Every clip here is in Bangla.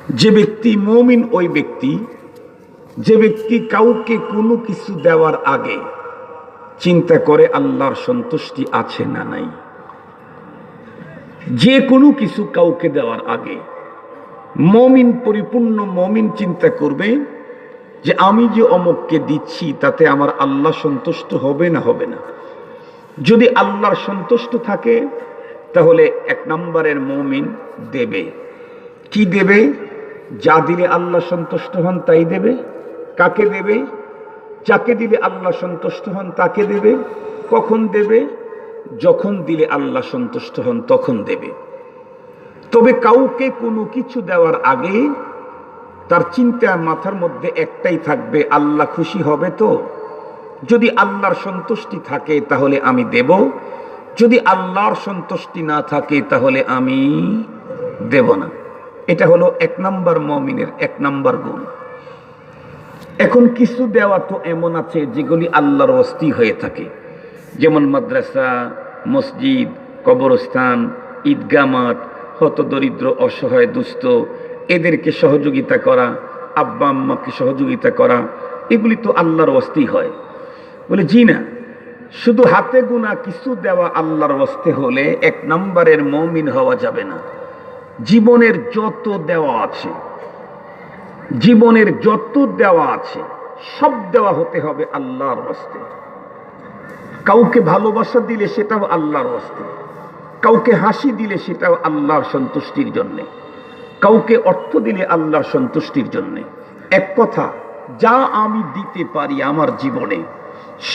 যে ব্যক্তি মুমিন ওই ব্যক্তি যে ব্যক্তি কাউকে কোনো কিছু দেওয়ার আগে চিন্তা করে আল্লাহর সন্তুষ্টি আছে না নাই। যে কোনো কিছু কাউকে দেওয়ার আগে মুমিন, পরিপূর্ণ মুমিন চিন্তা করবে যে আমি যে অমুককে দিচ্ছি তাতে আমার আল্লাহ সন্তুষ্ট হবে না হবে না। যদি আল্লাহর সন্তুষ্ট থাকে তাহলে এক নম্বরের মুমিন দেবে। কি দেবে? যা দিলে আল্লাহ সন্তুষ্ট হন তাই দেবে। কাকে দেবে? যাকে দিলে আল্লাহ সন্তুষ্ট হন তাকে দেবে। কখন দেবে? যখন দিলে আল্লাহ সন্তুষ্ট হন তখন দেবে। তবে কাউকে কোনো কিছু দেওয়ার আগে তার চিন্তা মাথার মধ্যে একটাই থাকবে, আল্লাহ খুশি হবে তো? যদি আল্লাহর সন্তুষ্টি থাকে তাহলে আমি দেব, যদি আল্লাহর সন্তুষ্টি না থাকে তাহলে আমি দেব না। এটা হলো এক নম্বর মুমিনের এক নম্বর গুণ। এখন কিছু দেওয়া তো এমন আছে যেগুলি আল্লাহর ওয়াস্তি হয়ে থাকে, যেমন মাদ্রাসা, মসজিদ, কবরস্থান, ঈদগাহ মাঠ, হতদরিদ্র, অসহায়, দুস্থ এদেরকে সহযোগিতা করা, আব্বা আম্মাকে সহযোগিতা করা, এগুলি তো আল্লাহর ওয়াস্তি হয়। বলে জি না, শুধু হাতে গোনা কিছু দেওয়া আল্লাহর ওয়াস্তে হলে এক নম্বরের মুমিন হওয়া যাবে না। জীবনের যত দেওয়া আছে, জীবনের যত দেওয়া আছে সব দেওয়া হতে হবে আল্লাহর ওয়াস্তে। কাউকে ভালোবাসা দিলে সেটাও আল্লাহর ওয়াস্তে, কাউকে হাসি দিলে সেটাও আল্লাহর সন্তুষ্টির জন্যে, কাউকে অর্থ দিলে আল্লাহর সন্তুষ্টির জন্যে। এক কথা, যা আমি দিতে পারি আমার জীবনে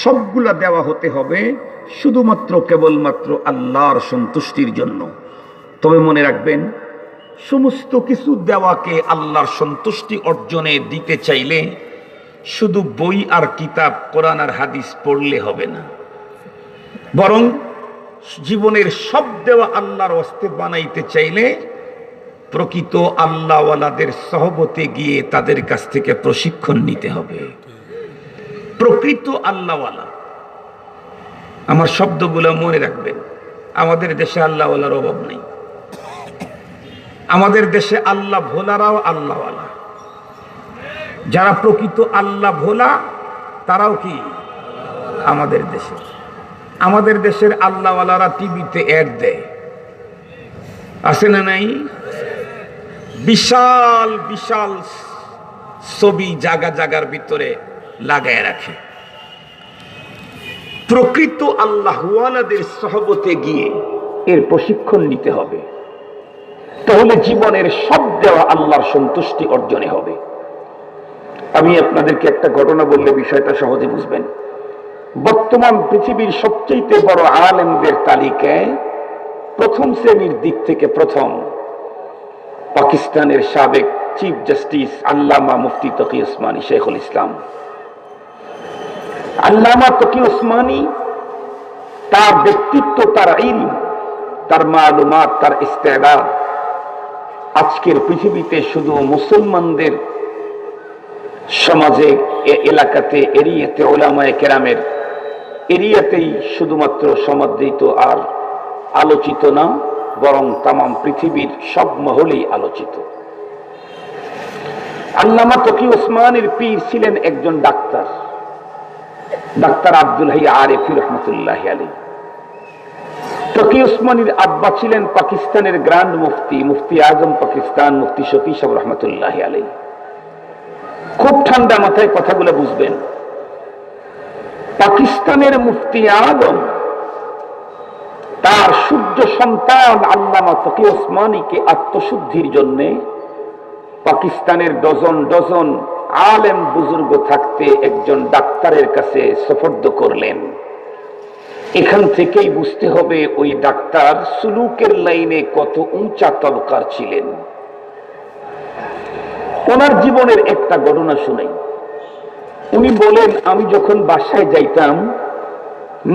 সবগুলা দেওয়া হতে হবে শুধুমাত্র কেবলমাত্র আল্লাহর সন্তুষ্টির জন্য। তবে মনে রাখবেন, সমস্ত কিছু দেওয়াকে আল্লাহর সন্তুষ্টি অর্জনে দিতে চাইলে শুধু বই আর কিতাব, কোরআন আর হাদিস পড়লে হবে না, বরং জীবনের সব দেওয়া আল্লাহর ওয়াস্তে বানাইতে চাইলে প্রকৃত আল্লাহওয়ালাদের সহবতে গিয়ে তাদের কাছ থেকে প্রশিক্ষণ নিতে হবে। প্রকৃত আল্লাহওয়ালা, আমার শব্দগুলো মনে রাখবেন, আমাদের দেশে আল্লাহওয়ালার অভাব নেই। আমাদের দেশে আল্লাহ ভোলারাও আল্লাহওয়ালা। যারা প্রকৃত আল্লাহ ভোলা তারাও কি আমাদের দেশে? আমাদের দেশের আল্লাহওয়ালারা টিভিতে অ্যাড দেয়, আছে না নাই? বিশাল বিশাল ছবি জায়গা জায়গার ভিতরে লাগায় রাখে। প্রকৃত আল্লাহওয়ালাদের সহবতে গিয়ে এর প্রশিক্ষণ নিতে হবে, তাহলে জীবনের সব দেওয়া আল্লাহর সন্তুষ্টি অর্জনে হবে। আমি আপনাদেরকে একটা ঘটনা বললে বিষয়টা সহজে বুঝবেন। বর্তমান পৃথিবীর সবচেয়ে বড় আলেমদের তালিকায় প্রথম শ্রেণীর দিক থেকে প্রথম পাকিস্তানের সাবেক চিফ জাস্টিস আল্লামা মুফতি তকি উসমানী, শেখুল ইসলাম আল্লামা তকি উসমানী, তার ব্যক্তিত্ব, তার ইলম, তার মালুমাত, তার ইস্তেদাদ আজকের পৃথিবীতে শুধু মুসলমানদের সমাজে, এলাকাতে, এরিয়াতে, উলামায়ে কেরামের এরিয়াতেই শুধুমাত্র সমাদৃত আর আলোচিত না, বরং তামাম পৃথিবীর সব মহলেই আলোচিত। আল্লামা তকি উসমানীর পীর ছিলেন একজন ডাক্তার, ডাক্তার আব্দুল হাই আরিফি রহমতুল্লাহি আলাইহি। তকি উসমানীর আব্বা ছিলেন পাকিস্তানের গ্র্যান্ড মুফতি, মুফতি আজম পাকিস্তান, মুফতি শফি সাহেব রহমতুল্লাহি আলাইহি। খুব ঠান্ডা মাথায় কথাগুলো বুঝবেন। পাকিস্তানের মুফতি আজম তার সূর্য সন্তান আল্লামা তকি উসমানীকে আত্মশুদ্ধির জন্য পাকিস্তানের ডজন ডজন আলেম বুজুর্গ থাকতে একজন ডাক্তারের কাছে সুপর্দ করলেন। এখান থেকেই বুঝতে হবে ওই ডাক্তার সুলুকের লাইনে কত উঁচা তবকার ছিলেন। ওনার জীবনের একটা ঘটনা শুনাই। উনি বলেন, আমি যখন বাসায় যাইতাম,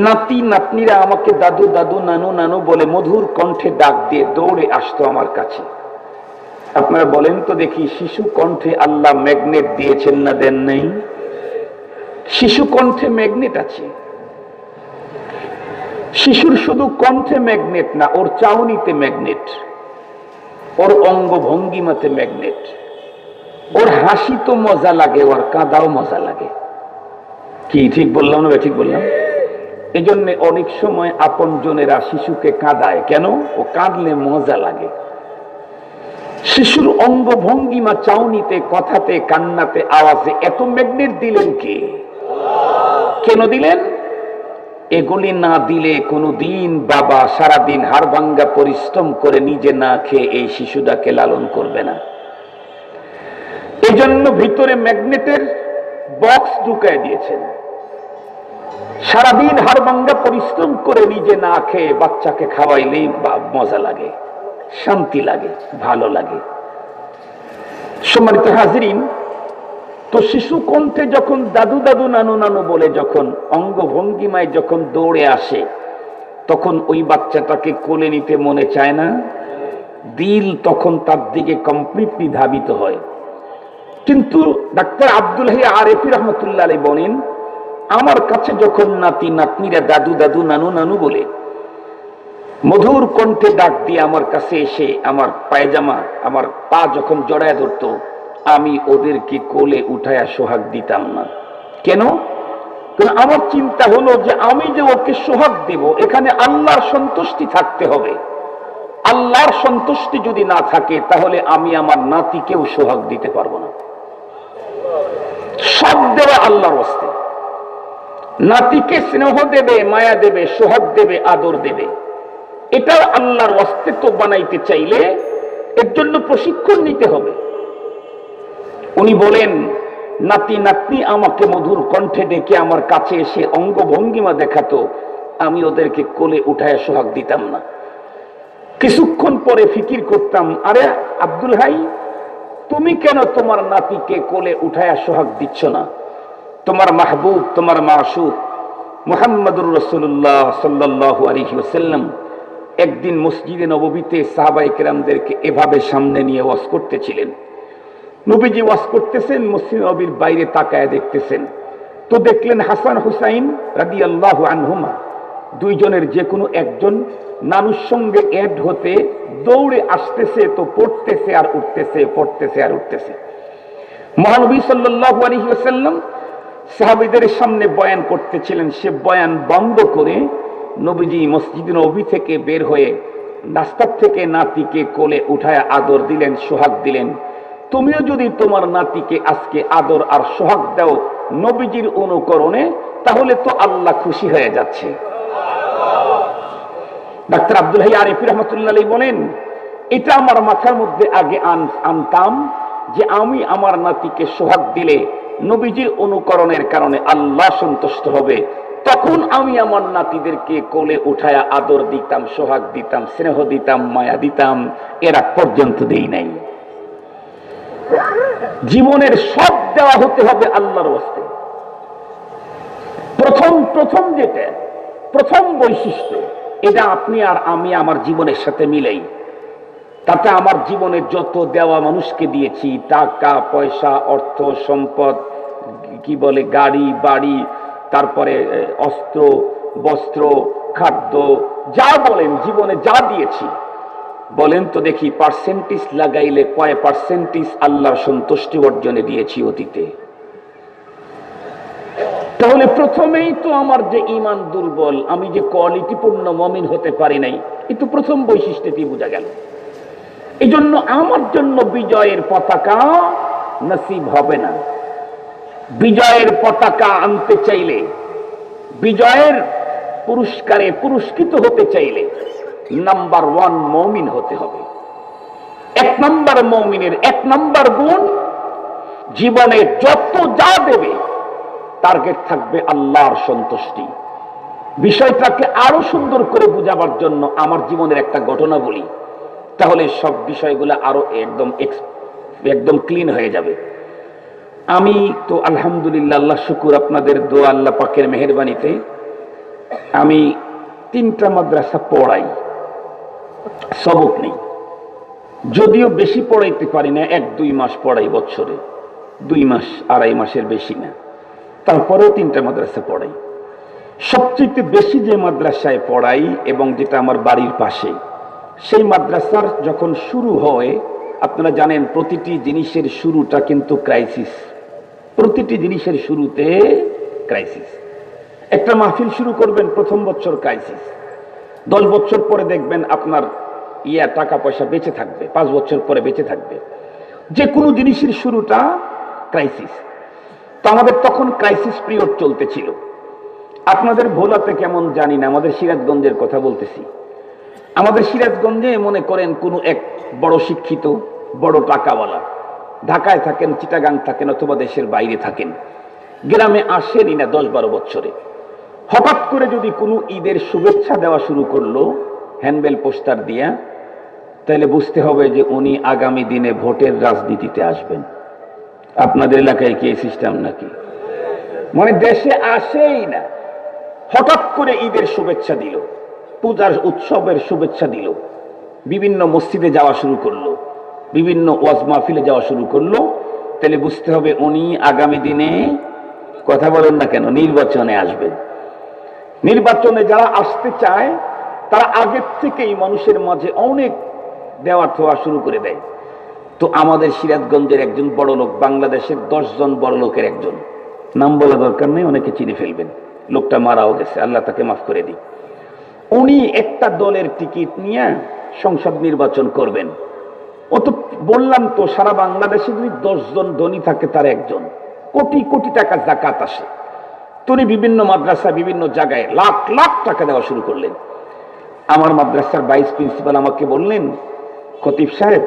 নাতি নাতনিরা আমাকে দাদু দাদু, নানু নানু বলে মধুর কণ্ঠে ডাক দিয়ে দৌড়ে আসতো আমার কাছে। আপনারা বলেন তো দেখি, শিশু কণ্ঠে আল্লাহ ম্যাগনেট দিয়েছেন না দেন নাই? শিশু কণ্ঠে ম্যাগনেট আছে। শিশুর শুধু কণ্ঠে ম্যাগনেট না, ওর চাউনিতে ম্যাগনেট, ওর অঙ্গ ভঙ্গিমাতে ম্যাগনেট, ওর হাসি তো মজা লাগে, ওর কাঁদাও মজা লাগে। কি ঠিক বললাম না? ঠিক বললাম। এই জন্য অনেক সময় আপন জনেরা শিশুকে কাঁদায় কেন? ও কাঁদলে মজা লাগে। শিশুর অঙ্গ ভঙ্গিমা, চাউনিতে, কথাতে, কান্নাতে, আওয়াজে এত ম্যাগনেট দিলেন কে? কেন দিলেন? এগুলি না দিলে কোনদিন বাবা সারাদিন হাড় ভাঙ্গা পরিশ্রম করে নিজে না খেয়ে এই শিশুটাকে লালন করবে না। এই জন্য ভিতরে ম্যাগনেটের বক্স ঢুকায় দিয়েছেন। সারাদিন হাড় ভাঙ্গা পরিশ্রম করে নিজে না খেয়ে বাচ্চাকে খাওয়াইলেই মজা লাগে, শান্তি লাগে, ভালো লাগে। সম্মানিত হাজিরিন, তো শিশু কণ্ঠে যখন দাদু দাদু নানু নানু বলে যখন অঙ্গ ভঙ্গিমায় যখন দৌড়ে আসে, তখন ওই বাচ্চাটাকে কোলে নিতে মনে চায় না? দিল তখন তার দিকে কমপ্লিটলি ধাবিত হয়। কিন্তু ডাক্তার আব্দুল হাই আরেফি রহমতুল্লাহ আলাইহি বলেন, আমার কাছে যখন নাতি নাতনিরা দাদু দাদু নানু নানু বলে মধুর কণ্ঠে ডাক দিয়ে আমার কাছে এসে আমার পায়জামা, আমার পা যখন জড়ায় ধরত, আমি ওদেরকে কোলে উঠায়া সোহাগ দিতাম না। কেন? কারণ আমার চিন্তা হলো যে আমি যে ওকে সোহাগ দেব, এখানে আল্লাহর সন্তুষ্টি থাকতে হবে। আল্লাহর সন্তুষ্টি যদি না থাকে তাহলে আমি আমার নাতিকেও সোহাগ দিতে পারবো না। সব দেওয়া আল্লাহর হস্তে। নাতিকে স্নেহ দেবে, মায়া দেবে, সোহাগ দেবে, আদর দেবে, এটা আল্লাহর অস্তিত্ব বানাইতে চাইলে এর জন্য প্রশিক্ষণ নিতে হবে। উনি বলেন, নাতি নাতনি আমাকে মধুর কণ্ঠে ডেকে আমার কাছে এসে অঙ্গ ভঙ্গিমা দেখাতো, আমি ওদেরকে কোলে উঠায় সোহাগ দিতাম না। কিছুক্ষণ পরে ফিকির করতাম, আরে আব্দুল হাই, তুমি কেন তোমার নাতিকে কোলে উঠায় সোহাগ দিচ্ছ না? তোমার মাহবুব, তোমার মাসুক মুহাম্মদুর রাসূলুল্লাহ সাল্লাল্লাহু আলাইহি ওয়াসাল্লাম একদিন মসজিদে নববীতে সাহাবায়ে কেরামদেরকে এভাবে সামনে নিয়ে ওয়াজ করতেছিলেন। নবীজি ওয়াজ করতেছেন, মসজিদ নববীর বাইরে তাকায় দেখতেছেন, তো দেখলেন হাসান হুসাইন রাদিয়াল্লাহু আনহুমা দুইজনের যে কোনো একজন নানুর সঙ্গে এড হতে দৌড়ে আসতেছে, তো পড়তেছে আর উঠতেছে, পড়তেছে আর উঠতেছে। মহানবী সাল্লাল্লাহু আলাইহি ওয়াসাল্লাম সাহাবীদের সামনে বয়ান করতেছিলেন, সে বয়ান বন্ধ করে নবীজি মসজিদ নববী থেকে বের হয়ে রাস্তার থেকে নাতিকে কোলে উঠায় আদর দিলেন, সোহাগ দিলেন। তুমিও যদি তোমার নাতিকে আজকে আদর আর সোহাগ দাও নবীজির অনুকরণে, তাহলে তো আল্লাহ খুশি হয়ে যাচ্ছে। ডাক্তার আব্দুল হাই আরেফি রহমতুল্লাহ আলাইহি বলেন, এটা আমার মাথার মধ্যে আগে আনতাম যে আমি আমার নাতিকে সোহাগ দিলে নবীজির অনুকরণের কারণে আল্লাহ সন্তুষ্ট হবে, তখন আমি আমার নাতিদেরকে কোলে উঠায়া আদর দিতাম, সোহাগ দিতাম, স্নেহ দিতাম, মায়া দিতাম। এরা পর্যন্ত দেই নাই। জীবনের সব দেওয়া হতে হবে আল্লাহর ওয়াস্তে। প্রথম যেটা প্রথম বৈশিষ্ট্য, এটা আপনি আর আমি আমার জীবনের সাথে মিলেই। তাতে আমার জীবনে যত দেওয়া মানুষকে দিয়েছি, টাকা পয়সা, অর্থ সম্পদ, কি বলে, গাড়ি বাড়ি, তারপরে অস্ত্র বস্ত্র, খাদ্য, যা বলেন জীবনে যা দিয়েছি, বলেন তো দেখি পার্সেন্টেজ লাগাইলে কয় পার্সেন্টেজ আল্লাহর সন্তুষ্টি অর্জনে দিয়েছি অতীতে? তাহলে প্রথমেই তো আমার যে ঈমান দুর্বল, আমি যে কোয়ালিটিপূর্ণ মুমিন হতে পারি নাই, এই তো প্রথম বৈশিষ্ট্যটি বোঝা গেল। এই জন্য আমার জন্য বিজয়ের পতাকা নসিব হবে না। বিজয়ের পতাকা আনতে চাইলে, বিজয়ের পুরস্কারে পুরস্কৃত হতে চাইলে নাম্বার 1 মুমিন হতে হবে। 1 নম্বর মুমিনের 1 নম্বর গুণ, জীবনে যত যা দেবে টার্গেট থাকবে আল্লাহর সন্তুষ্টি। বিষয়টাকে আরো সুন্দর করে বুঝাবার জন্য আমার জীবনের একটা ঘটনা বলি, তাহলে সব বিষয়গুলো আরো একদম ক্লিন হয়ে যাবে। আমি তো আলহামদুলিল্লাহ, আল্লাহ শুকুর, আপনাদের দোয়া, আল্লাহ পাকের মেহেরবানিতে আমি 3টা মাদ্রাসা পড়াই, সবক নেই। যদিও বেশি পড়াইতে পারি না, 1-2 মাস পড়াই বছরে, 2 মাস 2.5 মাসের বেশি না, তারপরেও 3টা মাদ্রাসা পড়াই। সবচেয়ে বেশি যে মাদ্রাসায় পড়াই এবং যেটা আমার বাড়ির পাশে, সেই মাদ্রাসার যখন শুরু হয় আপনারা জানেন প্রতিটি জিনিসের শুরুটা কিন্তু ক্রাইসিস। প্রতিটি জিনিসের শুরুতে ক্রাইসিস। একটা মাহফিল শুরু করবেন, প্রথম বছর ক্রাইসিস, 10 বছর পরে দেখবেন আপনার টাকা পয়সা বেঁচে থাকবে, 5 বছর পরে বেঁচে থাকবে। যে কোনো জিনিসের শুরুটা ক্রাইসিস। তো আমাদের তখন ক্রাইসিস পিরিয়ড চলতেছিল। আপনাদের ভোলাতে কেমন জানি না, আমাদের সিরাজগঞ্জের কথা বলতেছি। আমাদের সিরাজগঞ্জে মনে করেন কোনো এক বড় শিক্ষিত, বড় টাকাওয়ালা, ঢাকায় থাকেন, চিটাগাং থাকেন, অথবা দেশের বাইরে থাকেন, গ্রামে আসেনই না 10-12 বছরে। হঠাৎ করে যদি কোনো ঈদের শুভেচ্ছা দেওয়া শুরু করলো হ্যান্ডবেল পোস্টার দিয়া, তাহলে বুঝতে হবে যে উনি আগামী দিনে ভোটের রাজনীতিতে আসবেন। আপনাদের এলাকায় কি এই সিস্টেম নাকি? মানে দেশে আসেই না, হঠাৎ করে ঈদের শুভেচ্ছা দিল, পূজার উৎসবের শুভেচ্ছা দিল, বিভিন্ন মসজিদে যাওয়া শুরু করলো, বিভিন্ন ওয়াজ মাহফিলে যাওয়া শুরু করলো, তাহলে বুঝতে হবে উনি আগামী দিনে, কথা বলেন না কেন, নির্বাচনে আসবেন। নির্বাচনে যারা আসতে চায় তারা আগের থেকেই মানুষের মাঝে অনেক দেওয়া থোয়া শুরু করে দেয়। তো আমাদের সিরাজগঞ্জের একজন বড় লোক, বাংলাদেশের 10 জন বড় লোকের একজন, নাম বলা দরকার নেই, অনেকে চিনে ফেলবেন, লোকটা মারাও গেছে, আল্লাহ তাকে মাফ করে দিই। উনি একটা দলের টিকিট নিয়ে সংসদ নির্বাচন করবেন। ও তো বললাম তো, সারা বাংলাদেশে যদি 10 জন ধনী থাকে তার একজন, কোটি কোটি টাকা জাকাত আসে। তিনি বিভিন্ন মাদ্রাসা, বিভিন্ন জায়গায় লাখ লাখ টাকা দেওয়া শুরু করলেন। আমার মাদ্রাসার ভাইস প্রিন্সিপাল আমাকে বললেন, খতিব সাহেব,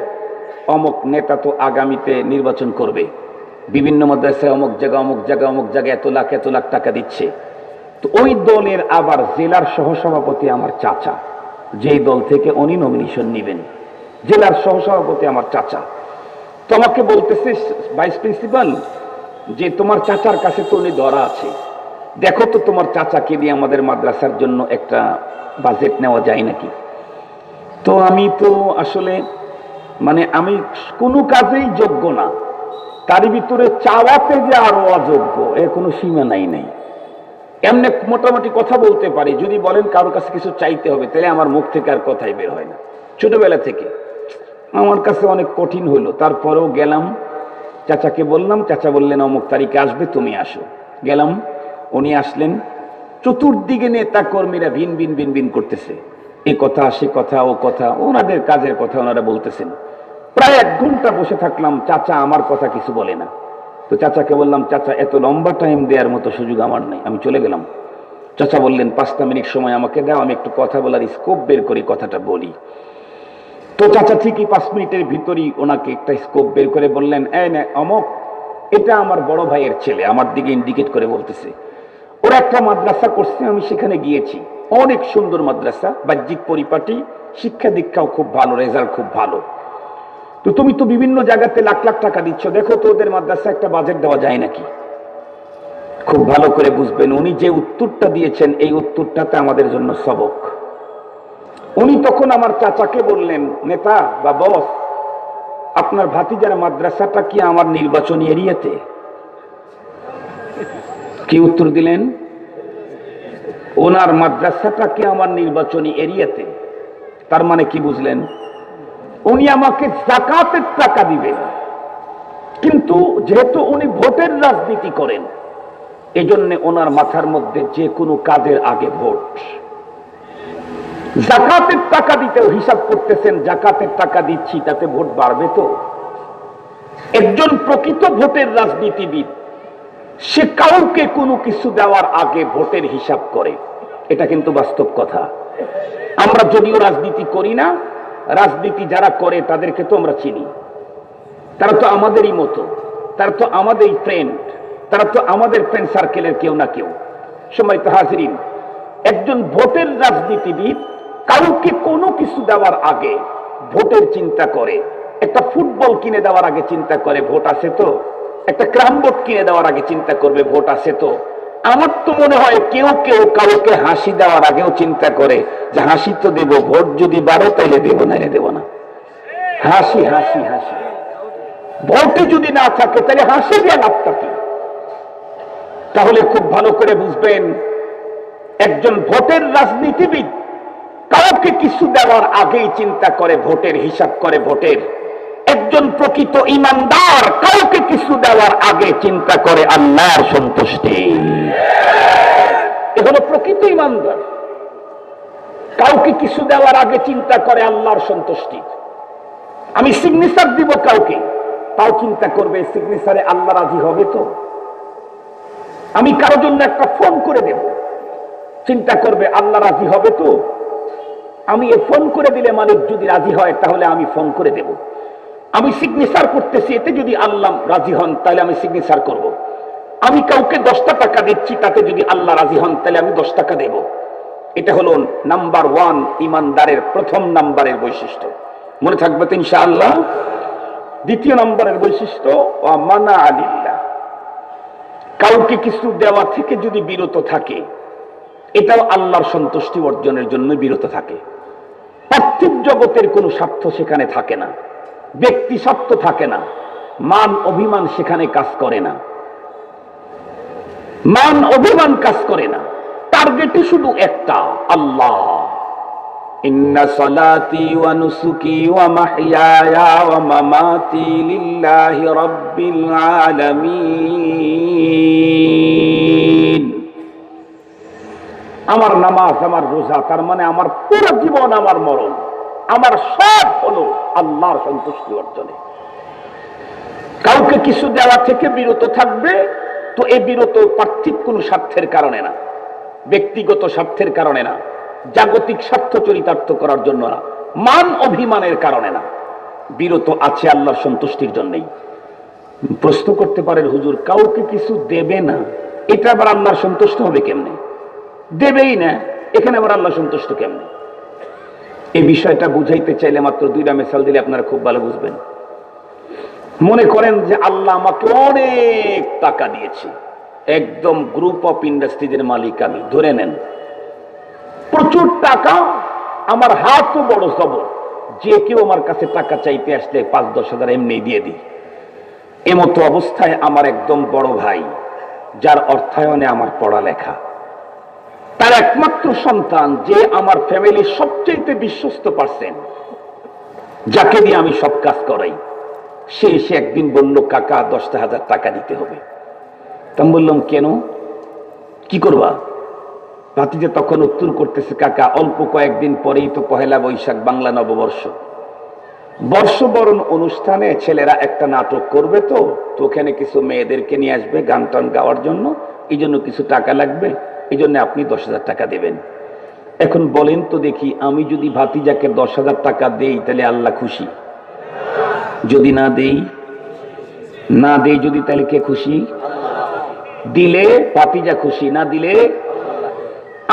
অমুক নেতা তো আগামীতে নির্বাচন করবে, বিভিন্ন মাদ্রাসায় অমুক জায়গা অমুক জায়গা অমুক জায়গায় এত লাখ টাকা দিচ্ছে। তো ওই দলের আবার জেলার সহসভাপতি আমার চাচা, যেই দল থেকে উনি নমিনেশন নেবেন, জেলার সহসভাপতি আমার চাচা। তো আমাকে বলতেছে ভাইস প্রিন্সিপাল যে তোমার চাচার কাছে তো উনি ধরা আছে, দেখো তো তোমার চাচাকে দিয়ে আমাদের মাদ্রাসার জন্য একটা বাজেট নেওয়া যায় নাকি। তো আমি তো আসলে আমি কোনো কাজেই যোগ্য না, তারই ভিতরে চাওয়াতে যে আরো অযোগ্য, এর কোনো সীমা নাই। এমনি মোটামুটি কথা বলতে পারি, যদি বলেন কারোর কাছে কিছু চাইতে হবে, তাহলে আমার মুখ থেকে আর কথাই বের হয় না। ছোটবেলা থেকে আমার কাছে অনেক কঠিন হলো, তারপরেও গেলাম, চাচাকে বললাম, চাচা বললেন অমুক তারিখে আসবে, তুমি আসো। গেলাম, উনি আসলেন, চতুর্দিকে নেতা কর্মীরা ভিন ভিন ভিন ভিন করতেছে, এ কথা সে কথা ও কথা, ওনাদের কাজের কথা ওনারা বলতেছেন। প্রায় 1 ঘন্টা বসে থাকলাম, চাচা আমার কথা কিছু বলে না। তো চাচাকে বললাম, চাচা এত লম্বা টাইম দেওয়ার মতো সুযোগ আমার নেই, আমি চলে গেলাম। চাচা বললেন 5টা মিনিট সময় আমাকে দাও, আমি একটু কথা বলার স্কোপ বের করি, কথাটা বলি। তো চাচা ঠিকই 5 মিনিটের ভিতরই ওনাকে একটা স্কোপ বের করে বললেন, এই নে অমুক, এটা আমার বড় ভাইয়ের ছেলে, আমার দিকে ইন্ডিকেট করে বলতেছে, ওরা একটা মাদ্রাসা করছে, আমি সেখানে গিয়েছি, অনেক সুন্দর মাদ্রাসা, বাহ্যিক পরিপাটি, শিক্ষা দীক্ষাও খুব ভালো, রেজাল্ট খুব ভালো। তো তুমি তো বিভিন্ন জায়গাতে লাখ লাখ টাকা দিচ্ছ, দেখো তো ওদের মাদ্রাসা একটা বাজেট দেওয়া যায় নাকি। খুব ভালো করে বুঝবেন, উনি যে উত্তরটা দিয়েছেন এই উত্তরটাতে আমাদের জন্য সবক। উনি তখন আমার চাচাকে বললেন, নেতা বা বস, আপনার ভাতিজার মাদ্রাসাটা কি আমার নির্বাচনী এরিয়াতে? কি উত্তর দিলেন? ওনার মাদ্রাসাটা কি আমার নির্বাচনী এরিয়াতে? তার মানে কি বুঝলেন? উনি আমাকে যাকাতের টাকা দিবেন, কিন্তু যেহেতু উনি ভোটের রাজনীতি করেন, এজন্য ওনার মাথার মধ্যে যে কোনো কাজের আগে ভোট। যাকাতের টাকা দিতেও হিসাব করতেছেন, যাকাতের টাকা দিচ্ছি তাতে ভোট বাড়বে তো। একজন প্রকৃত ভোটের রাজনীতিবিদ সে কাউকে কোনো কিছু দেওয়ার আগে ভোটের হিসাব করে, এটা কিন্তু বাস্তব কথা। আমরা যদিও রাজনীতি করি না, রাজনীতি যারা করে তাদেরকে তো আমরা চিনি, তারা তো আমাদেরই মতো, তারা তো আমাদেরই ফ্রেন্ড, তারা তো আমাদের ফ্রেন্ড সার্কেলের কেউ না কেউ। সম্মানিত হাজিরিন, একজন ভোটের রাজনীতিবিদ কাউকে কোনো কিছু দেওয়ার আগে ভোটের চিন্তা করে। একটা ফুটবল কিনে দেওয়ার আগে চিন্তা করে ভোট আছে তো, একটা ক্রাম বোর্ড কিনে দেওয়ার আগে চিন্তা করবে ভোট আছে তো। আমার তো মনে হয় কেউ কেউ কাউকে হাসি দেওয়ার আগেও চিন্তা করে যে হাসি তো দেব, ভোট যদি বাড়ে তাইলে দেব, নাইলে দেব না। হাসি হাসি হাসি, ভোটে যদি না থাকে তাহলে হাসি দিয়ে লাভটা কি? তাহলে খুব ভালো করে বুঝবেন, একজন ভোটের রাজনীতিবিদ কাউকে কিছু দেওয়ার আগেই চিন্তা করে ভোটের, হিসাব করে ভোটের। একজন প্রকৃত ঈমানদার কাউকে কিছু দেওয়ার আগে চিন্তা করে আল্লাহর সন্তুষ্টি। এ হলো প্রকৃত ঈমানদার। কাউকে কিছু দেওয়ার আগে চিন্তা করে আল্লাহর সন্তুষ্টি। আমি সিগনেচার দিব কাউকে, তাও চিন্তা করবে সিগনেচারে আল্লাহ রাজি হবে তো। আমি কারোর জন্য একটা ফোন করে দেব, চিন্তা করবে আল্লাহ রাজি হবে তো। আমি এ ফোন করে দিলে মালিক যদি রাজি হয় তাহলে আমি ফোন করে দেব। আমি সিগনেচার করতেছি, এতে যদি আল্লাহ রাজি হন তাহলে আমি সিগনেচার করব। আমি কাউকে 10টা টাকা দিচ্ছি, তাতে যদি আল্লাহ রাজি হন তাহলে আমি 10 টাকা দেব। এটা হলো নাম্বার 1 ঈমানদারের প্রথম নাম্বারের বৈশিষ্ট্য। মনে থাকবে তো ইনশাআল্লাহ। দ্বিতীয় নম্বরের বৈশিষ্ট্য ওয়া মানা আলিল্লাহ, কাউকে কিছু দেওয়া থেকে যদি বিরত থাকে, এটাও আল্লাহর সন্তুষ্টি অর্জনের জন্য বিরত থাকে। পার্থিব জগতের কোনো স্বার্থ সেখানে থাকে না, ব্যক্তি স্বার্থ থাকে না, মান অভিমান সেখানে কাজ করে না, মান অভিমান কাজ করে না। টার্গেটই শুধু একটা, আল্লাহ। ইন্না সালাতি ওয়া নুসুকি ওয়া মাহইয়ায়া ওয়া মামাতি লিল্লাহি রাব্বিল আলামিন। আমার নামাজ, আমার রোজা, তার মানে আমার পুরো জীবন, আমার মরণ, আমার সব হলো আল্লাহর সন্তুষ্টি অর্জনে। কাউকে কিছু দেওয়া থেকে বিরত থাকবে, তো এই বিরত পার্থিব কোন স্বার্থের কারণে না, ব্যক্তিগত স্বার্থের কারণে না, জাগতিক স্বার্থ চরিতার্থ করার জন্য না, মান অভিমানের কারণে না, বিরত আছে আল্লাহর সন্তুষ্টির জন্যই। প্রশ্ন করতে পারেন, হুজুর কাউকে কিছু দেবে না, এটা আবার আল্লাহর সন্তুষ্ট হবে কেমনে? দেবেই না, এখানে আবার আল্লাহ সন্তুষ্ট কেমনে? এই বিষয়টা বুঝাইতে চাইলে মাত্র 2টা মিসাল দিলে আপনারা খুব ভালো বুঝবেন। মনে করেন যে আল্লাহ আমাকে অনেক টাকা দিয়েছে, একদম গ্রুপ অফ ইন্ডাস্ট্রিজের মালিক আমি, ধরে নেন প্রচুর টাকা, আমার হাতও বড় জবর, যে কেউ আমার কাছে টাকা চাইতে আসলে 5-10 হাজার এমনি দিয়ে দিই। এমতো অবস্থায় আমার একদম বড় ভাই, যার অর্থায়নে আমার পড়ালেখা, তার একমাত্র সন্তান, যে আমার ফ্যামিলির সবচেয়ে বিশ্বস্ত পারসন, যাকে দিয়ে আমি সব কাজ করাই, সে এসে একদিন বলল, কাকা 10,000 টাকা দিতে হবে। তা আমি বললাম, কেন, কি করবা? ভাতিজা তখন উত্তর করতেছে, কাকা অল্প কয়েকদিন পরেই তো 1 বৈশাখ বাংলা নববর্ষ, বর্ষবরণ অনুষ্ঠানে ছেলেরা একটা নাটক করবে, তো ওখানে কিছু মেয়েদেরকে নিয়ে আসবে গান টান গাওয়ার জন্য, এই জন্য কিছু টাকা লাগবে, এই জন্য আপনি 10,000 টাকা দেবেন। এখন বলেন তো দেখি, আমি যদি ভাতিজাকে 10,000 টাকা দেই তাহলে আল্লাহ খুশি? যদি না দেই যদি, তাহলে কে খুশি? দিলে ভাতিজা খুশি, না দিলে।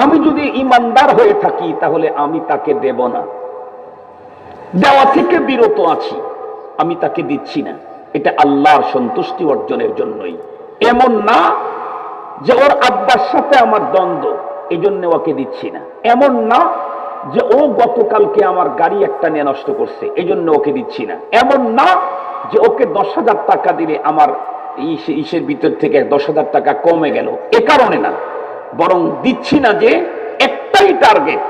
আমি যদি ইমানদার হয়ে থাকি তাহলে আমি তাকে দেব না, দেওয়া থেকে বিরত আছি, আমি তাকে দিচ্ছি না, এটা আল্লাহর সন্তুষ্টি অর্জনের জন্যই। এমন না যে ওর আব্বার সাথে আমার দ্বন্দ্ব, এই জন্য ওকে দিচ্ছি না। এমন না যে ও গতকালকে আমার গাড়ি একটা নিয়ে নষ্ট করছে, এই জন্য ওকে দিচ্ছি না। এমন না যে ওকে 10,000 টাকা দিলে আমার ইসের ভিতর থেকে 10,000 টাকা কমে গেল, এ কারণে না। বরং দিচ্ছি না যে একটাই টার্গেট,